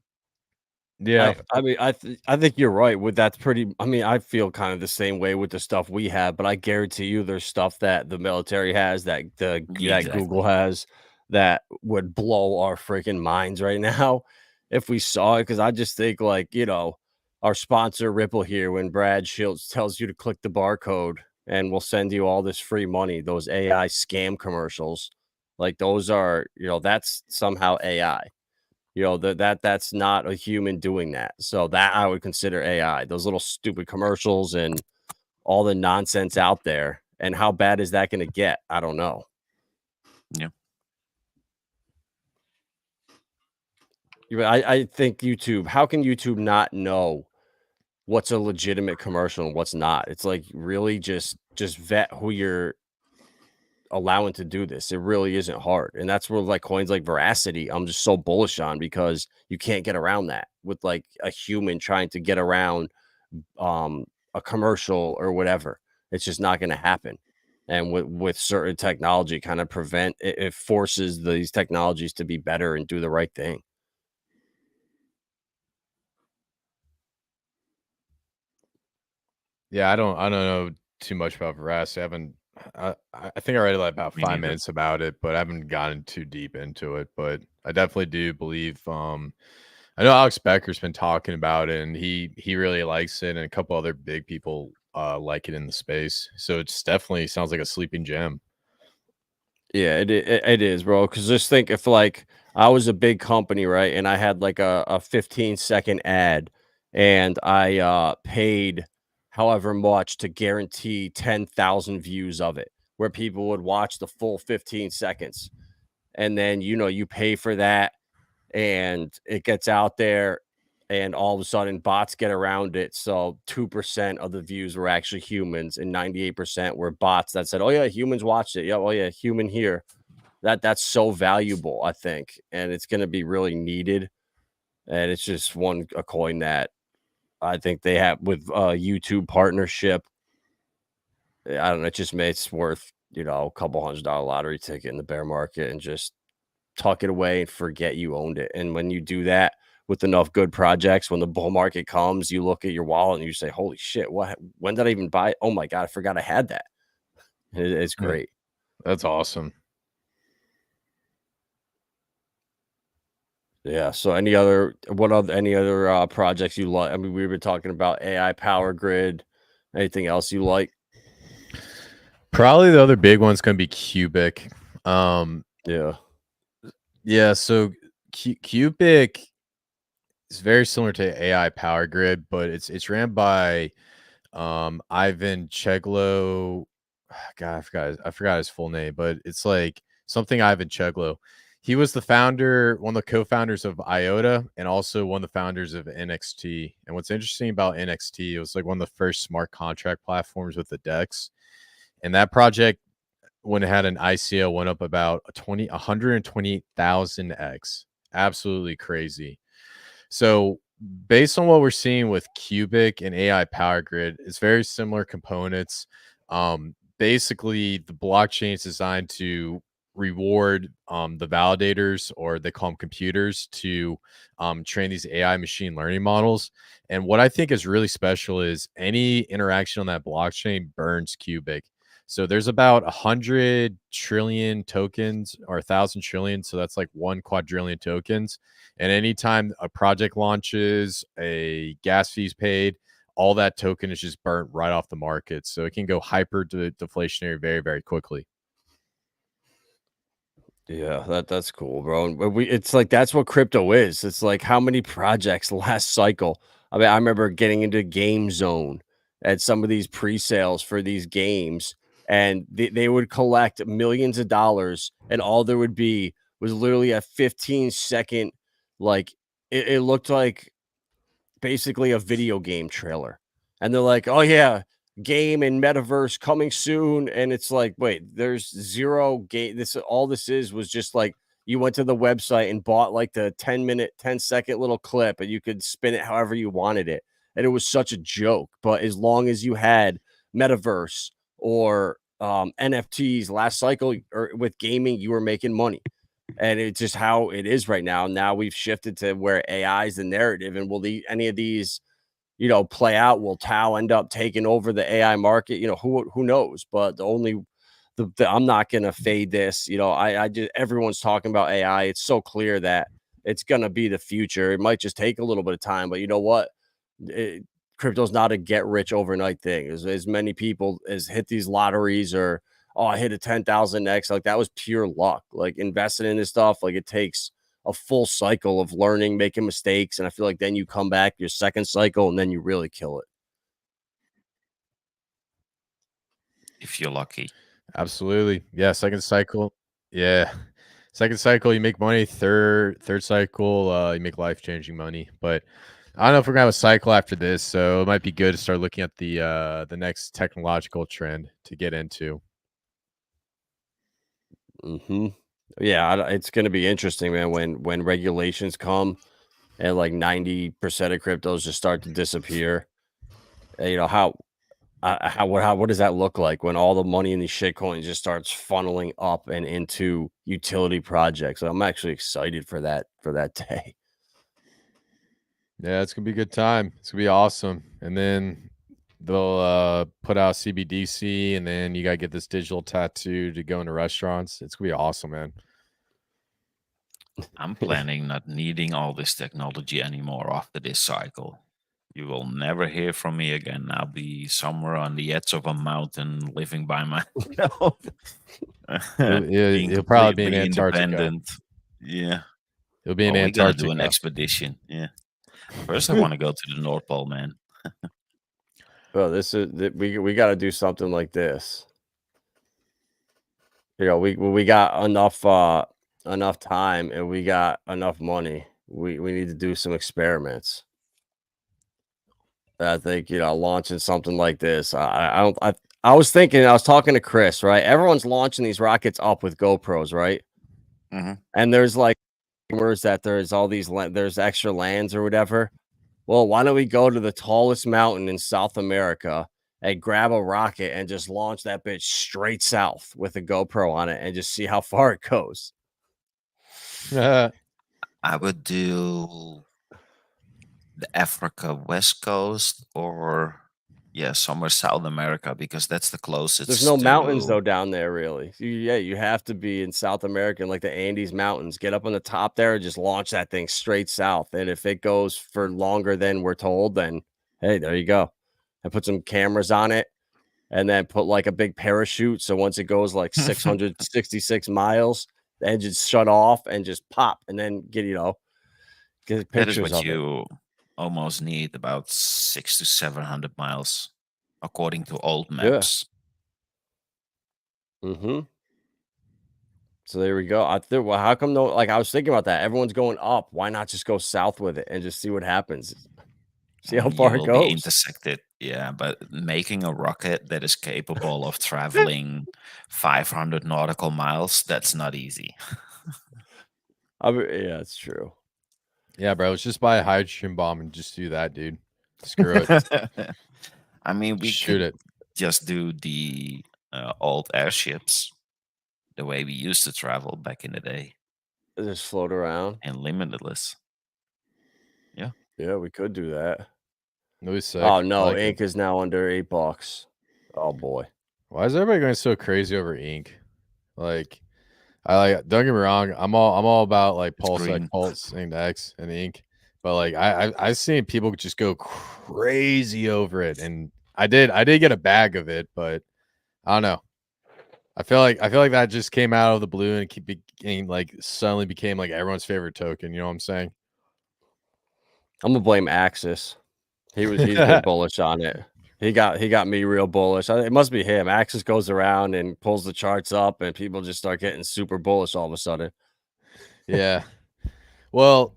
Yeah. I mean, I think you're right with that's pretty. I mean, I feel kind of the same way with the stuff we have, but I guarantee you, there's stuff that the military has that yeah, that Google exactly. has that would blow our freaking minds right now if we saw it. Because I just think, like, our sponsor Ripple here, when Brad Shields tells you to click the barcode and we'll send you all this free money, those AI scam commercials, like those are, that's somehow AI. That's not a human doing that. So that I would consider AI. Those little stupid commercials and all the nonsense out there. And how bad is that going to get? I don't know. Yeah. I think YouTube, how can YouTube not know what's a legitimate commercial and what's not? It's like really just vet who you're allowing to do this. It really isn't hard. And that's where like coins like Verasity, I'm just so bullish on, because you can't get around that with like a human trying to get around a commercial or whatever. It's just not going to happen. And with certain technology, kind of prevent it forces these technologies to be better and do the right thing. Yeah, I don't know too much about Veracity. I think I read like about Me 5 minutes neither. about it, but I haven't gotten too deep into it. But I definitely do believe I know Alex Becker's been talking about it, and he really likes it, and a couple other big people like it in the space. So it's definitely sounds like a sleeping gem. Yeah, it is, bro. Because just think, if like I was a big company, right, and I had like a 15-second ad, and I paid however much to guarantee 10,000 views of it, where people would watch the full 15 seconds, and then you pay for that, and it gets out there, and all of a sudden bots get around it. So 2% of the views were actually humans, and 98% were bots that said, "Oh yeah, humans watched it. Yeah, oh yeah, human here." That's so valuable, I think, and it's going to be really needed. And it's just a coin that I think they have with YouTube partnership. I don't know. It just makes it's worth a couple $100 lottery ticket in the bear market, and just tuck it away and forget you owned it. And when you do that with enough good projects, when the bull market comes, you look at your wallet and you say, "Holy shit! When did I even buy it? Oh my god, I forgot I had that." It's Yeah. great. That's awesome. Yeah. So any other projects you like? I mean, we've been talking about AI power grid. Anything else you like? Probably the other big one's going to be Cubic. Yeah. Yeah, so Cubic is very similar to AI power grid, but it's ran by Ivan Cheglo. God, I forgot his full name, but it's like something Ivan Cheglo. He was the founder, one of the co-founders of IOTA, and also one of the founders of NXT. And what's interesting about NXT, it was like one of the first smart contract platforms with the DEX. And that project, when it had an ICO, went up about 128,000x. Absolutely crazy. So based on what we're seeing with Cubic and AI Power Grid, it's very similar components. Basically, the blockchain is designed to reward the validators, or they call them computers, to train these AI machine learning models. And what I think is really special is any interaction on that blockchain burns Cubic. So there's about 100 trillion tokens, or 1,000 trillion. So that's like 1 quadrillion tokens. And anytime a project launches, a gas fee's paid, all that token is just burnt right off the market. So it can go hyper deflationary very, very quickly. Yeah, that's cool, bro. And it's like that's what crypto is. It's like how many projects last cycle. I mean, I remember getting into Game Zone at some of these pre-sales for these games, and they would collect millions of dollars, and all there would be was literally a 15-second, like it looked like basically a video game trailer. And they're like, "Oh yeah, game and metaverse coming soon." And it's like, "Wait, there's zero game. This all this is was just like you went to the website and bought like the 10-minute, 10-second little clip and you could spin it however you wanted it." And it was such a joke. But as long as you had metaverse or NFTs last cycle or with gaming, you were making money. And it's just how it is right now. Now we've shifted to where AI is the narrative. And will any of these, play out? Will Tao end up taking over the AI market? Who knows? But I'm not gonna fade this. I just everyone's talking about AI. It's so clear that it's gonna be the future. It might just take a little bit of time, but you know what? It, Crypto's not a get rich overnight thing. As many people as hit these lotteries or I hit a 10,000x, like that was pure luck. Like investing in this stuff, like it takes a full cycle of learning, making mistakes, and I feel like then you come back your second cycle and then you really kill it. if you're lucky. Absolutely. Yeah. Second cycle. Yeah. Second cycle, you make money. Third cycle, you make life changing money. But I don't know if we're gonna have a cycle after this, so it might be good to start looking at the next technological trend to get into. Yeah, it's going to be interesting, man. When regulations come and like 90% of cryptos just start to disappear. What does that look like when all the money in these shit coins just starts funneling up and into utility projects? I'm actually excited for that day. Yeah, it's gonna be a good time. It's gonna be awesome. And then they'll put out CBDC, and then you gotta get this digital tattoo to go into restaurants. It's gonna be awesome, man. I'm planning not needing all this technology anymore after this cycle. You will never hear from me again. I'll be somewhere on the edge of a mountain living by my being He'll probably be in completely Antarctica. independent. Yeah. He'll be in Well, we're gonna do an Antarctica. expedition. Yeah. First I want to go to the North Pole, man. Well, we got to do something like this. We got enough time and we got enough money. We need to do some experiments. I think, launching something like this. I was thinking, I was talking to Chris, right? Everyone's launching these rockets up with GoPros, right? hmm And there's like rumors that there's all these there's extra lands or whatever. Well, why don't we go to the tallest mountain in South America and grab a rocket and just launch that bitch straight south with a GoPro on it and just see how far it goes? I would do the Africa West Coast, or Yeah, somewhere South America, because that's the closest. There's no mountains though down there, really. You have to be in South America, like the Andes Mountains. Get up on the top there and just launch that thing straight south. And if it goes for longer than we're told, then hey, there you go. And put some cameras on it, and then put like a big parachute. So once it goes like 666 miles, the engines shut off and just pop, and then get That pictures is what of it. you almost need, about 600 to 700 miles, according to old maps. Mm-hmm. So there we go. Well, how come no? Like I was thinking about that. Everyone's going up. Why not just go south with it and just see what happens? See how You far it will be goes. intersected. Yeah, but making a rocket that is capable of traveling 500 nautical miles, that's not easy. I mean, yeah, it's true. Yeah, bro. Let's just buy a hydrogen bomb and just do that, dude. Screw it. I mean, we Shoot could it. just do the old airships the way we used to travel back in the day, Just float around. and limitless. Yeah. Yeah, we could do that. That was sick. Oh no, Like it. ink is now under $8. Oh boy. Why is everybody going so crazy over ink? Like, don't get me wrong, I'm all about like green. Pulse and X and ink, but like I've seen people just go crazy over it, and I did get a bag of it, but I don't know. I feel like that just came out of the blue and like suddenly became like everyone's favorite token. You know what I'm saying? I'm gonna blame Axis. He's been bullish on it. He got me real bullish. It must be him. Axis goes around and pulls the charts up, and people just start getting super bullish all of a sudden. Yeah. Well,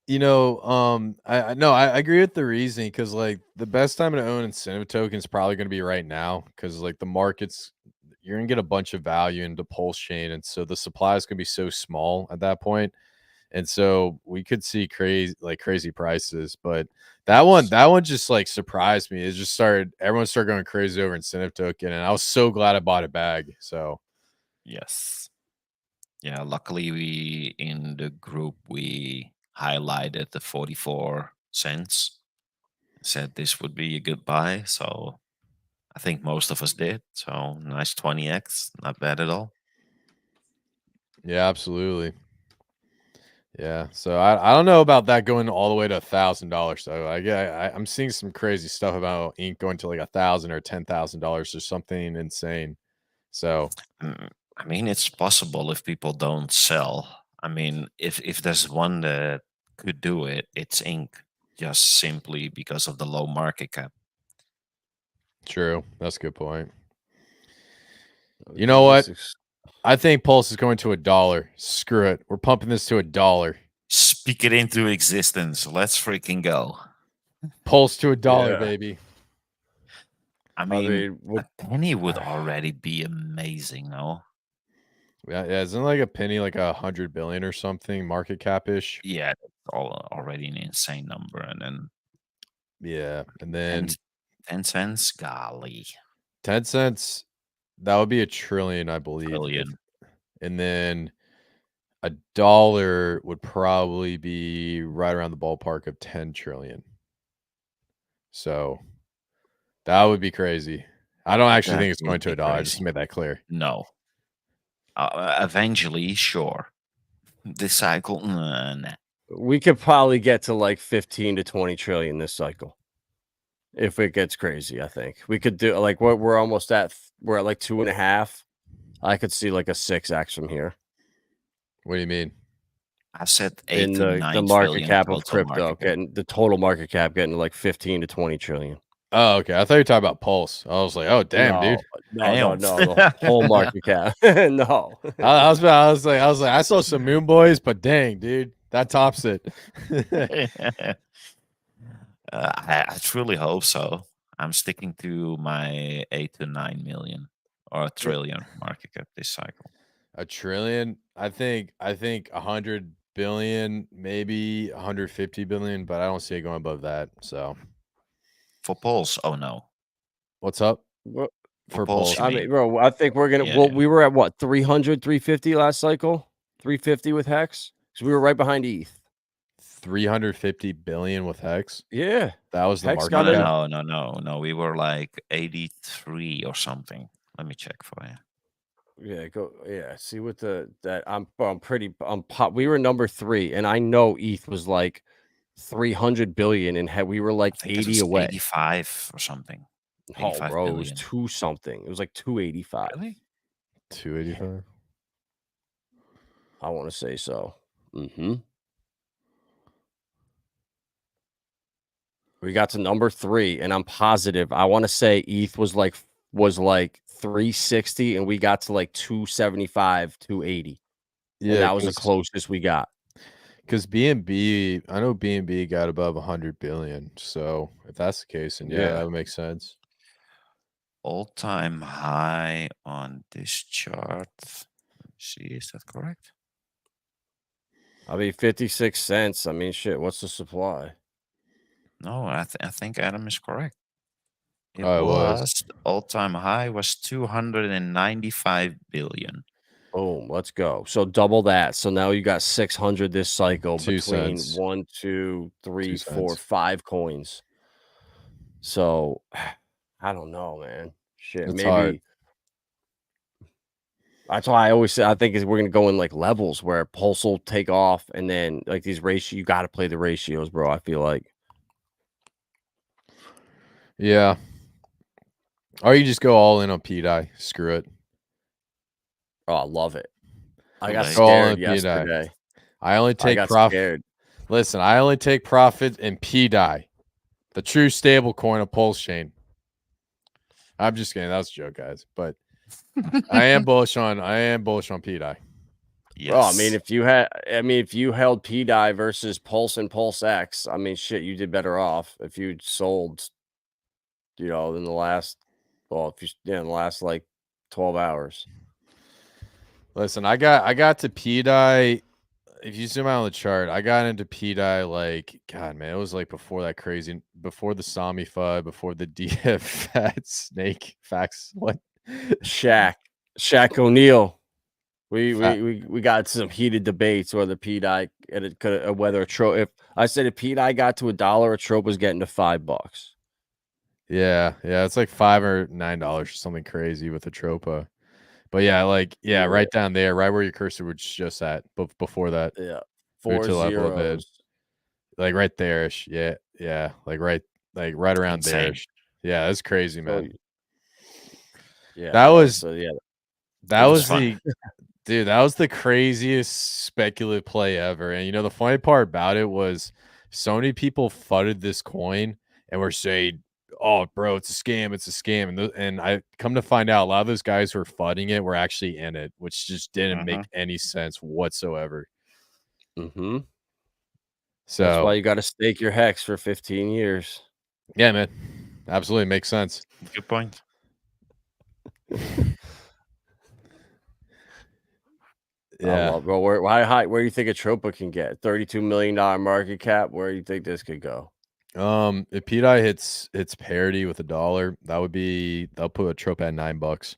I agree with the reasoning, because like the best time to own incentive token is probably going to be right now, because like the markets, you're going to get a bunch of value into Pulsechain, and so the supply is going to be so small at that point, and so we could see crazy prices. But that one just like surprised me. It just everyone started going crazy over incentive token, and I was so glad I bought a bag. So Yes. Yeah, luckily we in the group we highlighted the 44 cents. Said this would be a good buy, so I think most of us did. So nice 20x, not bad at all. yeah, absolutely. Yeah, so I don't know about that going all the way to $1,000. So I'm seeing some crazy stuff about ink going to like $1,000 or $10,000 or something insane. So I mean, it's possible if people don't sell. I mean, if there's one that could do it, it's ink, just simply because of the low market cap. true, that's a good point. You know what? I think Pulse is going to $1. Screw it, we're pumping this to $1. Speak it into existence. Let's freaking go. Pulse to $1, Yeah. baby. I mean, a penny would already be amazing, no? Yeah, isn't like a penny like 100 billion or something market cap ish? Yeah, that's already an insane number. And then Yeah, and then 10 cents, golly. 10 cents, that would be $1 trillion, I believe. Trillion. And then $1 would probably be right around the ballpark of 10 trillion. So that would be crazy. I don't actually think it's going to $1. Just to make that clear. No. Eventually, sure. This cycle, nah. We could probably get to like 15 to 20 trillion this cycle. If it gets crazy, I think we could do like what we're almost at. We're at like 2.5. I could see like a 6x from here. What do you mean? I said 8 in to 9 the market trillion cap of total crypto, market cap. getting the total market cap getting to like 15 to 20 trillion. Oh, okay. I thought you were talking about Pulse. I was like, oh, damn, dude. No, the whole market cap. No. I was like, I saw some Moon Boys, but dang, dude, that tops it. I truly hope so. I'm sticking to my 8 to 9 million or $1 trillion market cap this cycle. $1 trillion? I think 100 billion, maybe 150 billion, but I don't see it going above that. So for Pulse, oh no. What's up? For Pulse, I mean, bro, I think we're gonna. We were at what 300, 350 last cycle, 350 with Hex. So we were right behind ETH. 350 billion with HEX. Yeah. That was the HEX market got cap. in. No. We were like 83 or something. Let me check for you. Yeah, go. Yeah, see what we were number 3, and I know ETH was like 300 billion, and we were I like think it 80 was away. 85 or something. Oh, 85 bro, it was billion. 2 something. It was like 285. Really? 285. I want to say so. Mm-hmm. We got to number 3, and I'm positive. I want to say ETH was like 360, and we got to like 275, 280. Yeah, And that was the closest we got. Because BNB, I know BNB got above 100 billion. So if that's the case, then yeah, that would make sense. All-time high on this chart. Let's see, is that correct? I mean, 56 cents. I mean, shit, what's the supply? No, I think Adam is correct. It Oh, it was. was all-time high was 295 billion. Boom, let's go. So double that. So now you got 600 this cycle 2 between cents. 1, 2, 3, 2 4, cents. 5 coins. So I don't know, man. Shit, It's maybe hard. that's why I always say I think we're gonna go in like levels where Pulse will take off, and then like these ratios, you got to play the ratios, bro. I feel like. Yeah. Or you just go all in on PDI. Screw it. Oh, I love it. I Too got late. scared All in PDI. yesterday. I only I take got profit. scared. Listen, I only take profit in PDI, the true stable coin of Pulsechain. I'm just kidding. That was a joke, guys. But I am bullish on PDI. Yes. Well, I mean, if you held PDI versus Pulse and Pulse X, I mean, shit, you did better off if you sold, in the last, in the last like 12 hours. Listen, I got to PDI. If you zoom out on the chart, I got into PDI like, God, man, it was like before the Sami FUD, before the DF Snake facts. What? Shaq O'Neal. We got some heated debates whether PDI whether if I said if PDI got to $1, a trope was getting to $5. Yeah, it's like $5 or $9 or something crazy with a tropa. But yeah, right down there, right where your cursor was just at, but before that, Yeah, move 4 to the left a little bit, zeros. like right there. Yeah, like right around there. Insane. Yeah, that's crazy, man. Yeah, that was It was fun. Dude, that was the craziest speculative play ever. And the funny part about it was so many people fudded this coin and were saying, "Oh, bro, it's a scam, it's a scam." And I come to find out a lot of those guys who were fudding it were actually in it, which just didn't make any sense whatsoever. Mm-hmm. So that's why you got to stake your hex for 15 years. Yeah, man. Absolutely makes sense. Good point. Yeah. Bro, where do you think a Tropa can get? $32 million market cap. Where do you think this could go? If PDI hits parity with $1, they'll put a trope at $9.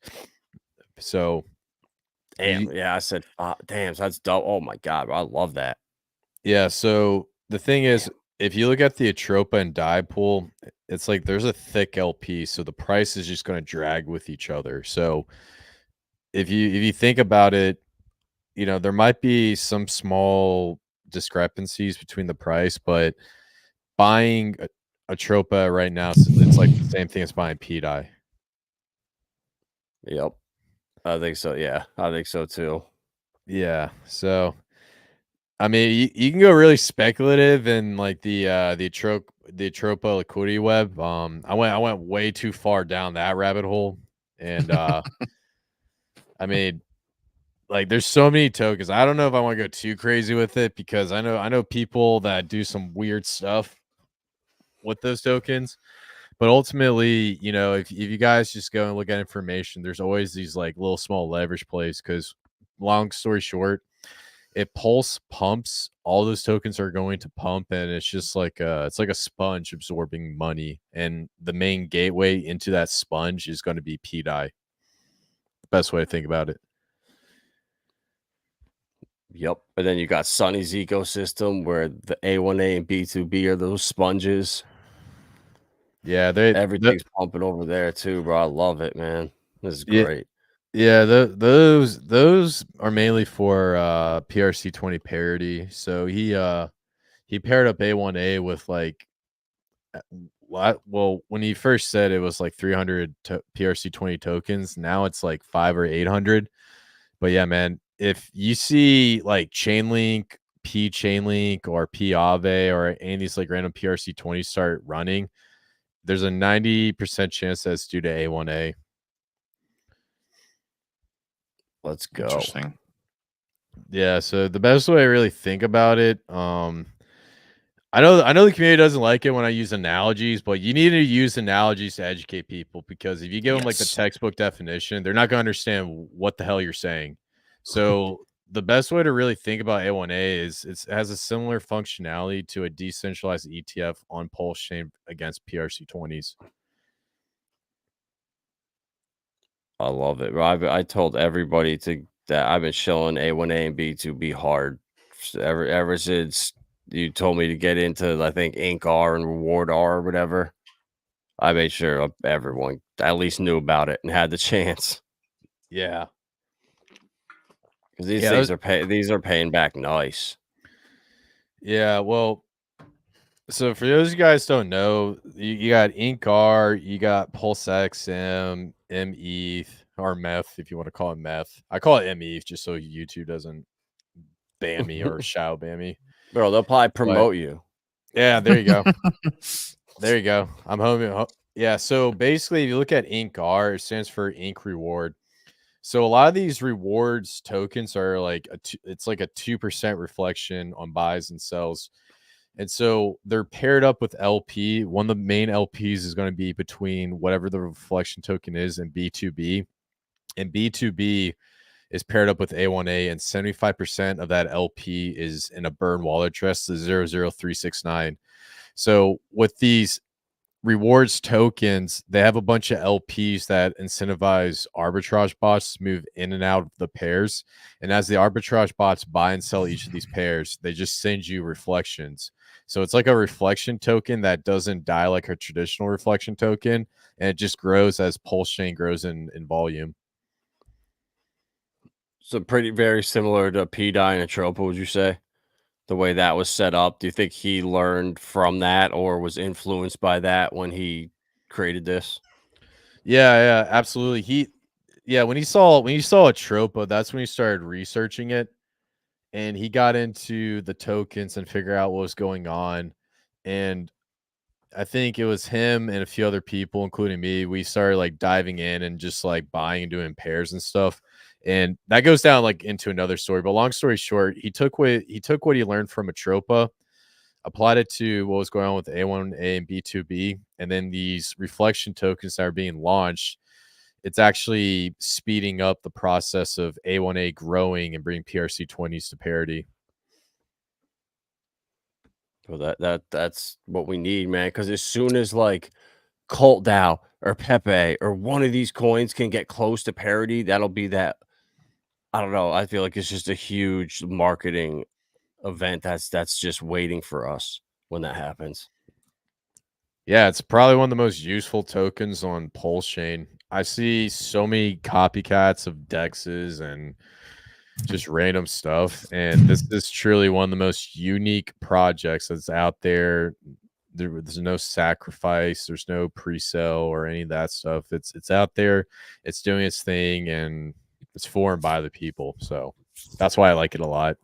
So damn, I said damn, so that's double. Oh my god, bro, I love that. Yeah, so the thing is, if you look at the Atropa and die pool, it's like there's a thick LP, so the price is just going to drag with each other. So if you think about it, there might be some small discrepancies between the price, but buying Atropa right now, it's like the same thing as buying PDI. Yep, I think so. Yeah, I think so too. Yeah, so I mean, you can go really speculative in like the Atropa liquidity web. I went way too far down that rabbit hole, and I mean, like there's so many tokens. I don't know if I want to go too crazy with it because I know people that do some weird stuff with those tokens. But ultimately, if you guys just go and look at information, there's always these like little small leverage plays because long story short, if Pulse pumps, all those tokens are going to pump, and it's just like a sponge absorbing money, and the main gateway into that sponge is going to be PDI. Best way to think about it. Yep. And then you got Sunny's ecosystem where the A1A and B2B are those sponges. Yeah, Everything's pumping over there too, bro. I love it, man. This is yeah, great. yeah, those are mainly for PRC20 parity. So he paired up A1A with like well, when he first said it was like 300 PRC20 tokens, now it's like 5 or 800. But yeah, man, if you see like Chainlink, P Chainlink, or P Aave, or any of these like random PRC20 start running, there's a 90% chance that's due to A1A. Let's go. Interesting. Yeah, so the best way I really think about it, I know the community doesn't like it when I use analogies, but you need to use analogies to educate people, because if you give them like the Yes. textbook definition, they're not going to understand what the hell you're saying. So the best way to really think about A1A is it has a similar functionality to a decentralized ETF on Pulsechain against PRC20s. I love it, bro. I told everybody that I've been showing A1A and B2B hard ever since you told me to get into, I think, Inc R and Reward R or whatever. I made sure everyone at least knew about it and had the chance, Yeah. because these Yeah. things are paying back nice. Yeah. Well, so for those of you guys don't know, you got Inc R, you got PulseX METH, or meth, if you want to call it meth. I call it METH just so YouTube doesn't ban me or shadow ban me. Bro, they'll probably promote you. Yeah, there you go. There you go. I'm home. Yeah. So basically, if you look at Inc R, it stands for Inc Reward. So a lot of these rewards tokens are like it's like a 2% reflection on buys and sells. And so they're paired up with LP. One of the main LPs is going to be between whatever the reflection token is and B2B. And B2B is paired up with A1A, and 75% of that LP is in a burn wallet address, the 00369. So with these rewards tokens, they have a bunch of LPs that incentivize arbitrage bots to move in and out of the pairs. And as the arbitrage bots buy and sell each of these pairs, they just send you reflections. So it's like a reflection token that doesn't die like a traditional reflection token, and it just grows as Pulsechain grows in volume. So very similar to P-Dye and Atropa, would you say? The way that was set up, do you think he learned from that or was influenced by that when he created this? Yeah, absolutely. When he saw Atropa, that's when he started researching it, and he got into the tokens and figure out what was going on. And I think it was him and a few other people, including me. We started like diving in and just like buying and doing pairs and stuff. And that goes down like into another story. But long story short, he took what he learned from Atropa, applied it to what was going on with A1A and B2B, and then these reflection tokens that are being launched. It's actually speeding up the process of A1A growing and bringing PRC20s to parity. Well, that's what we need, man. Because as soon as like Cult DAO or Pepe or one of these coins can get close to parity, that'll be that. I don't know. I feel like it's just a huge marketing event that's just waiting for us when that happens. Yeah, it's probably one of the most useful tokens on Pulsechain. I see so many copycats of dexes and just random stuff, and this is truly one of the most unique projects that's out there. There's no sacrifice, there's no pre-sale or any of that stuff. It's out there, it's doing its thing, and it's for and by the people. So that's why I like it a lot.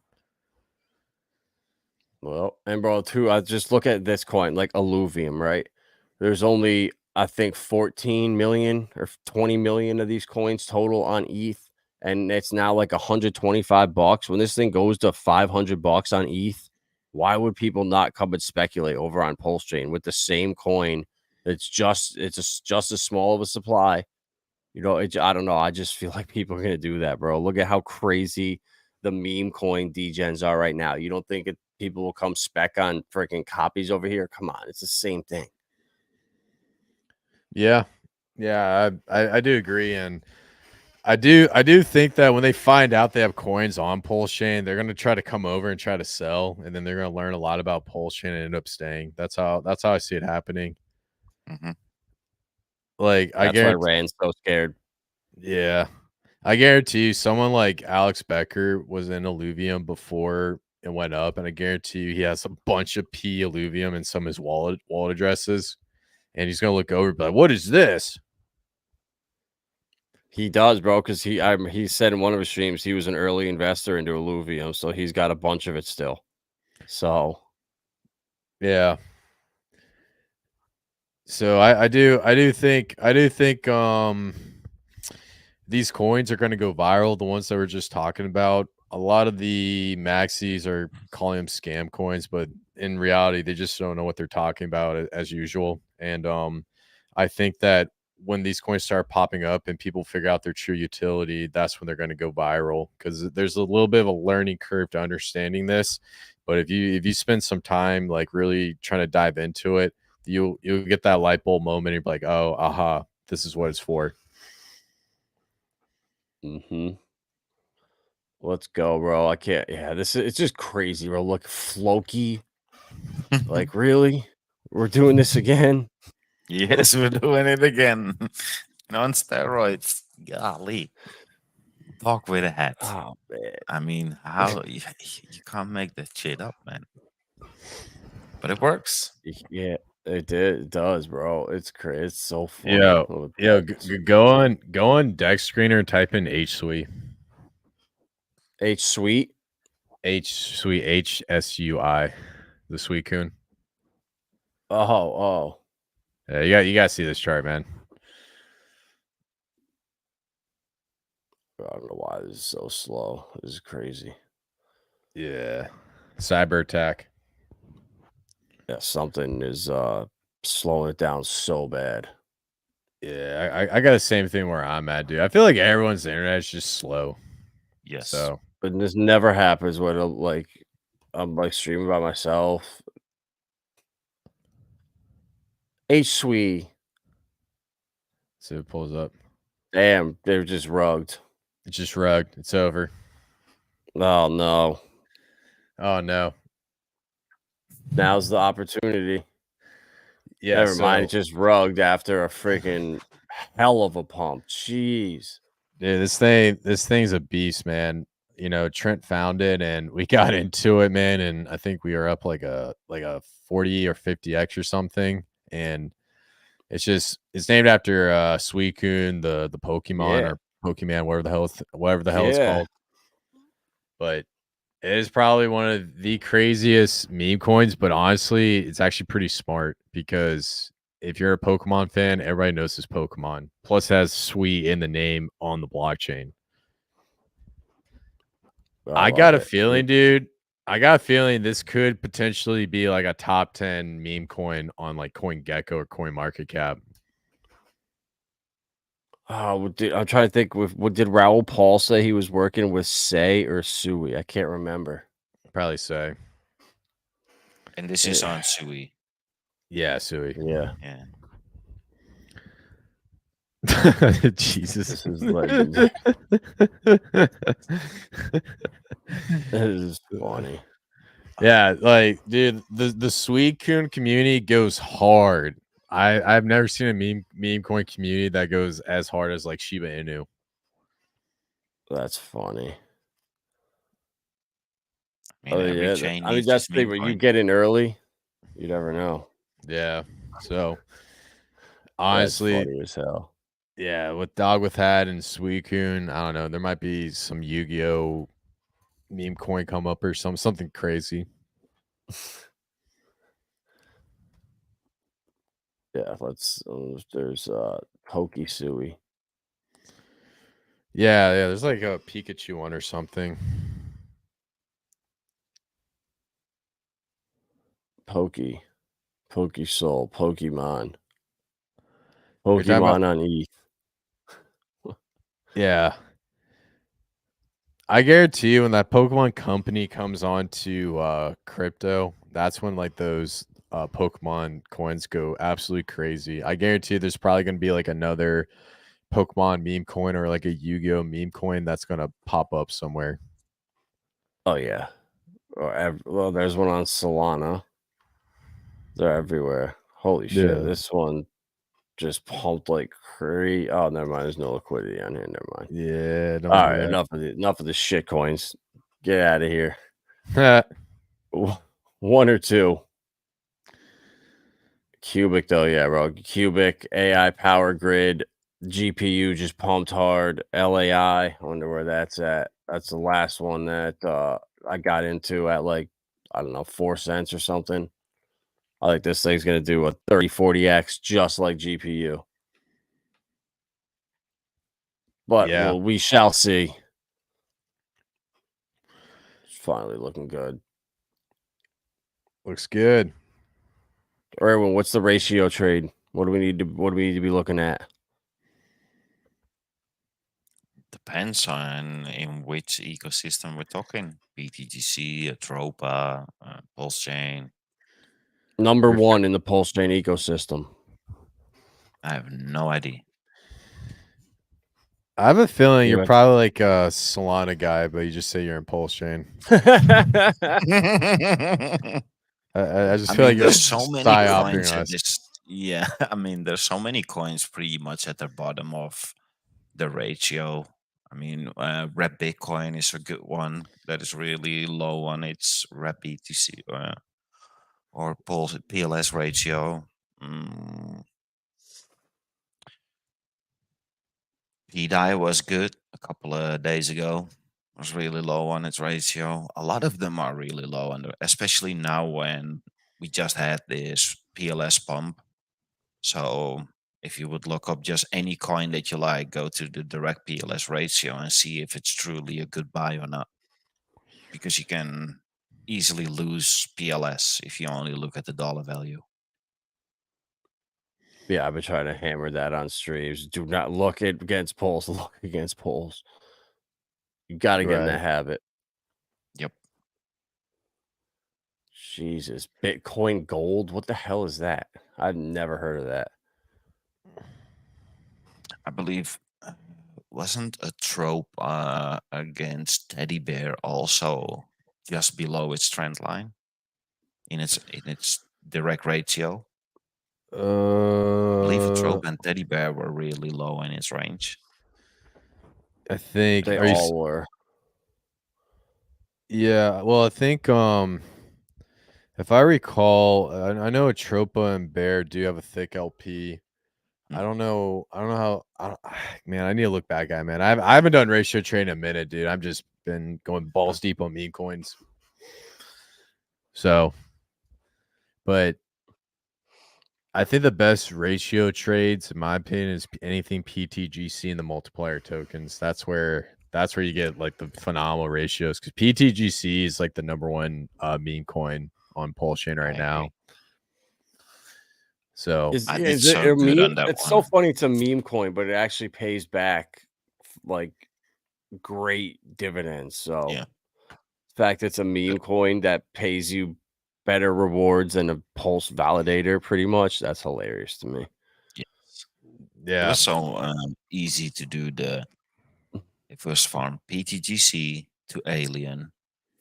Well, and bro, too, I just look at this coin like Alluvium, right? There's only, I think, 14 million or 20 million of these coins total on ETH, and it's now like $125. When this thing goes to $500 on ETH, why would people not come and speculate over on Pulsechain with the same coin? Just as small of a supply. I don't know. I just feel like people are gonna do that, bro. Look at how crazy the meme coin degens are right now. You don't think people will come spec on freaking copies over here? Come on, it's the same thing. Yeah, I do agree, and I do think that when they find out they have coins on Pulsechain, they're gonna try to come over and try to sell, and then they're gonna learn a lot about Pulsechain and end up staying. That's how I see it happening. Mhm. Like I That's why guarantee, Rand's so scared. yeah, I guarantee you, someone like Alex Becker was in Illuvium before it went up, and I guarantee you, he has a bunch of P Illuvium in some of his wallet addresses, and he's gonna look over and be like, "What is this?" He does, bro, because he said in one of his streams he was an early investor into Illuvium, so he's got a bunch of it still. So Yeah. So I do think these coins are going to go viral. The ones that we're just talking about, a lot of the maxis are calling them scam coins, but in reality, they just don't know what they're talking about as usual. And I think that when these coins start popping up and people figure out their true utility, that's when they're going to go viral, because there's a little bit of a learning curve to understanding this. But if you spend some time like really trying to dive into it, you'll get that light bulb moment. And you're like, oh, aha, this is what it's for. let's go, bro. I can't. Yeah, it's just crazy, bro. Look, Floki. Like, really? We're doing this again? Yes, we're doing it again. On steroids. Golly. Talk with a hat. Oh man. I mean, how you can't make that shit up, man. But it works. Yeah, it does, bro. It's crazy. It's so funny. Go on Dex Screener and type in HSUI. HSUI. HSUI, the sweet coon. Oh. Yeah, you gotta see this chart, man. I don't know why this is so slow. This is crazy. Yeah, cyber attack. Yeah, something is slowing it down so bad. Yeah, I got the same thing where I'm at, dude. I feel like everyone's internet is just slow. Yes. So, But this never happens when I'm like streaming by myself. HSUI. so it pulls up. Damn, they're just rugged. It's just rugged. It's over. Oh no. Oh no. Now's the opportunity. Yeah, Never mind. It's just rugged after a freaking hell of a pump. Jeez. Yeah, this thing's a beast, man. You know, Trent found it and we got into it, man. And I think we were up like a 40 or 50x or something. And it's named after Suicune, the Pokemon, or Pokemon, whatever the hell it's called. But it is probably one of the craziest meme coins, but honestly, it's actually pretty smart, because if you're a Pokemon fan, everybody knows this Pokemon. Plus, it has Sweet in the name on the blockchain. I got a feeling, dude. I got a feeling this could potentially be like a top 10 meme coin on like CoinGecko or CoinMarketCap. I'm trying to think. What did Raoul Paul say he was working with? Say or Sui? I can't remember. Probably Say. And this is on Sui. Yeah, Sui. Yeah. Jesus. This is legend. This is funny. Yeah, like, dude, the Sweet Coon community goes hard. I've never seen a meme coin community that goes as hard as like Shiba Inu. That's funny. I mean, every chain needs that's the meme thing. When you coin. get in early, you never know. Yeah. So honestly, that's funny as hell. Yeah, with Dog with Hat and Suicune, I don't know. There might be some Yu-Gi-Oh meme coin come up or something crazy. Yeah, there's Pokesui. Yeah, there's like a Pikachu one or something. Pokesoul, Pokemon talking about- on ETH. Yeah. I guarantee you when that Pokemon company comes on to crypto, that's when like those Pokemon coins go absolutely crazy. I guarantee you there's probably going to be like another Pokemon meme coin or like a Yu-Gi-Oh meme coin that's gonna pop up somewhere. Oh yeah. Well, there's one on Solana. They're everywhere. Holy shit! Yeah. This one just pumped like crazy. Oh, never mind. There's no liquidity on here. Never mind. Yeah, don't All do right, enough of the shit coins. Get out of here. that. One or two. Cubic though, yeah, bro. Cubic, AI power grid, GPU just pumped hard. LAI, I wonder where that's at. That's the last one that I got into at like, I don't know, 4 cents or something. I think this thing's gonna do a 30-40x just like GPU. But Yeah. we shall see. It's finally looking good. Looks good. Erwin, what's the ratio trade? What do we need to be looking at? Depends on in which ecosystem we're talking. BTGC, Atropa, Pulsechain. Number one in the Pulsechain ecosystem. I have no idea. I have a feeling You you're have- probably like a Solana guy, but you just say you're in Pulsechain. I just feel like you're there's so many psyoping coins at us. this. Yeah, I mean, there's so many coins pretty much at the bottom of the ratio. I mean, Rep Bitcoin is a good one that is really low on its Rep BTC or PLS ratio. PDI was good a couple of days ago. Was really low on its ratio. A lot of them are really low, especially now when we just had this PLS pump. So if you would look up just any coin that you like, go to the direct PLS ratio and see if it's truly a good buy or not. Because you can easily lose PLS if you only look at the dollar value. Yeah, I've been trying to hammer that on streams. Do not look against polls. Look against polls. You got to get in that habit. Yep. Jesus. Bitcoin gold? What the hell is that? I've never heard of that. I believe wasn't a trope against Teddy Bear also just below its trend line in its direct ratio? I believe a trope and Teddy Bear were really low in its range. I think They all were. Yeah, well, I think if I recall, I know Atropa and Bear do have a thick LP. I don't know how. Man, I need to look back at it, man. I haven't done ratio trade in a minute, dude. I've just been going balls deep on meme coins. So, but I think the best ratio trades, in my opinion, is anything PTGC and the multiplier tokens. That's where you get like the phenomenal ratios, because PTGC is like the #1 meme coin on Pulsechain right now. So It's it's so funny. It's a meme coin, but it actually pays back like great dividends. So yeah. the fact it's a meme coin that pays you better rewards than a pulse validator, pretty much, that's hilarious to me. Yes. Yeah. It was so easy to do the first farm PTGC to Alien,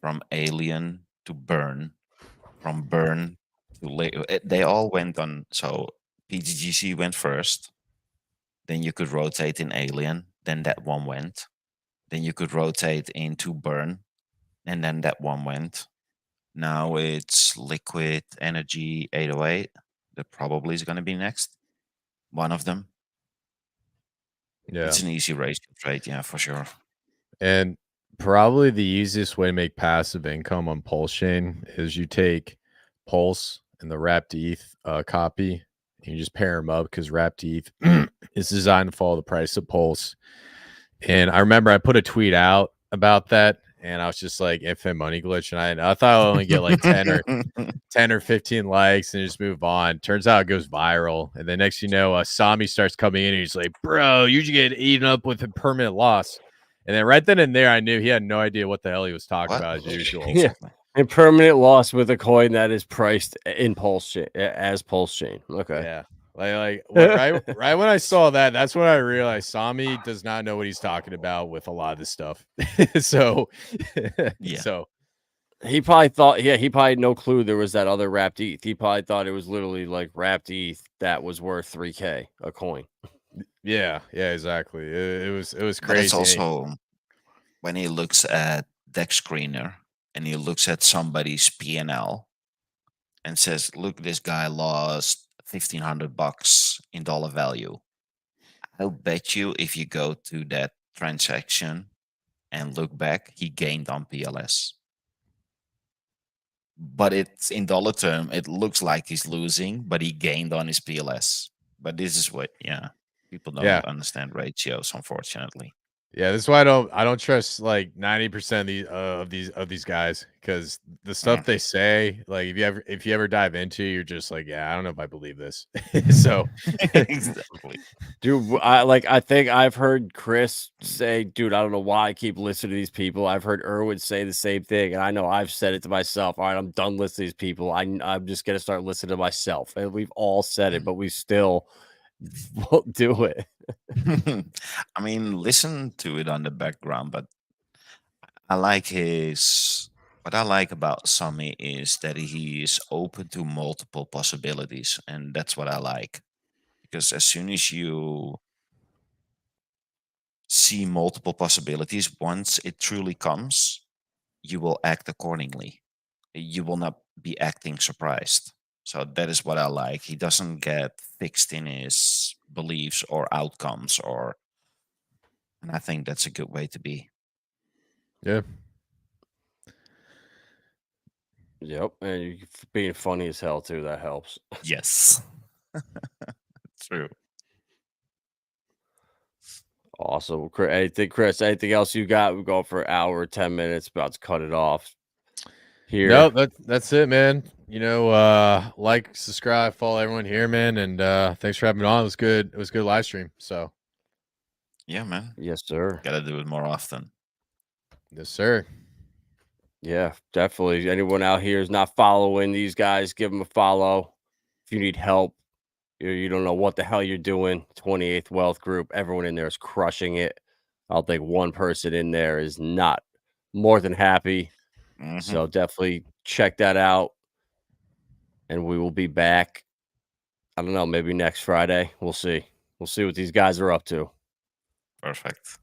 from Alien to Burn, from Burn to they all went on. So PTGC went first, then you could rotate in Alien, then that one went, then you could rotate into Burn, and then that one went. Now it's Liquid Energy 808 that probably is going to be next, one of them. Yeah, it's an easy race to trade, yeah, for sure. And probably the easiest way to make passive income on Pulsechain is you take Pulse and the Wrapped ETH copy, and you just pair them up, because Wrapped ETH is designed to follow the price of Pulse. And I remember I put a tweet out about that, and I was just like, infinite money glitch, and I thought I'd only get like 10 or 15 likes and just move on. Turns out it goes viral, and then next you know, Sami starts coming in and he's like, bro, you should get eaten up with a permanent loss. And then right then and there, I knew he had no idea what the hell he was talking about, as usual. Yeah. And permanent loss with a coin that is priced in Pulsechain as Pulsechain. Okay. Yeah. Right when I saw that, that's when I realized Sami does not know what he's talking about with a lot of this stuff. So Yeah. so He probably thought, he probably had no clue there was that other wrapped ETH. He probably thought it was literally like wrapped ETH that was worth 3K a coin. yeah, exactly. It was But it's crazy. also when he looks at Dex Screener and he looks at somebody's P&L and says, "Look, this guy lost $1,500 in dollar value." I'll bet you if you go to that transaction and look back, he gained on PLS. But it's in dollar term, it looks like he's losing, but he gained on his PLS. But this is what, people don't Yeah. understand ratios, unfortunately. Yeah, this is why I don't trust like 90% of these guys, because the stuff they say, like if you ever dive into, you're just like, yeah, I don't know if I believe this. So Exactly. Dude, I think I've heard Chris say, dude, I don't know why I keep listening to these people. I've heard Erwin say the same thing, and I know I've said it to myself. All right, I'm done listening to these people. I'm just gonna start listening to myself. And we've all said it, but we still won't do it. I mean, listen to it on the background, but I like what I like about Sami is that he is open to multiple possibilities, and that's what I like. Because as soon as you see multiple possibilities, once it truly comes, you will act accordingly. You will not be acting surprised. So that is what I like. He doesn't get fixed in his beliefs or outcomes, and I think that's a good way to be. yeah. Yep, and you being funny as hell too. That helps. Yes. True. Awesome. Chris, anything else you got? We're going for an hour, 10 minutes. About to cut it off here. No, that's it, man. Like, subscribe, follow everyone here, man, and thanks for having me on. It was good. It was a good live stream. So Yeah, man. Yes, sir. Gotta do it more often. yes, sir. Yeah, definitely. Anyone out here is not following these guys, give them a follow. If you need help, you don't know what the hell you're doing. 28th Wealth Group, everyone in there is crushing it. I don't think one person in there is not more than happy. Mhm. So definitely check that out. And we will be back. I don't know, maybe next Friday. We'll see. We'll see what these guys are up to. Perfect.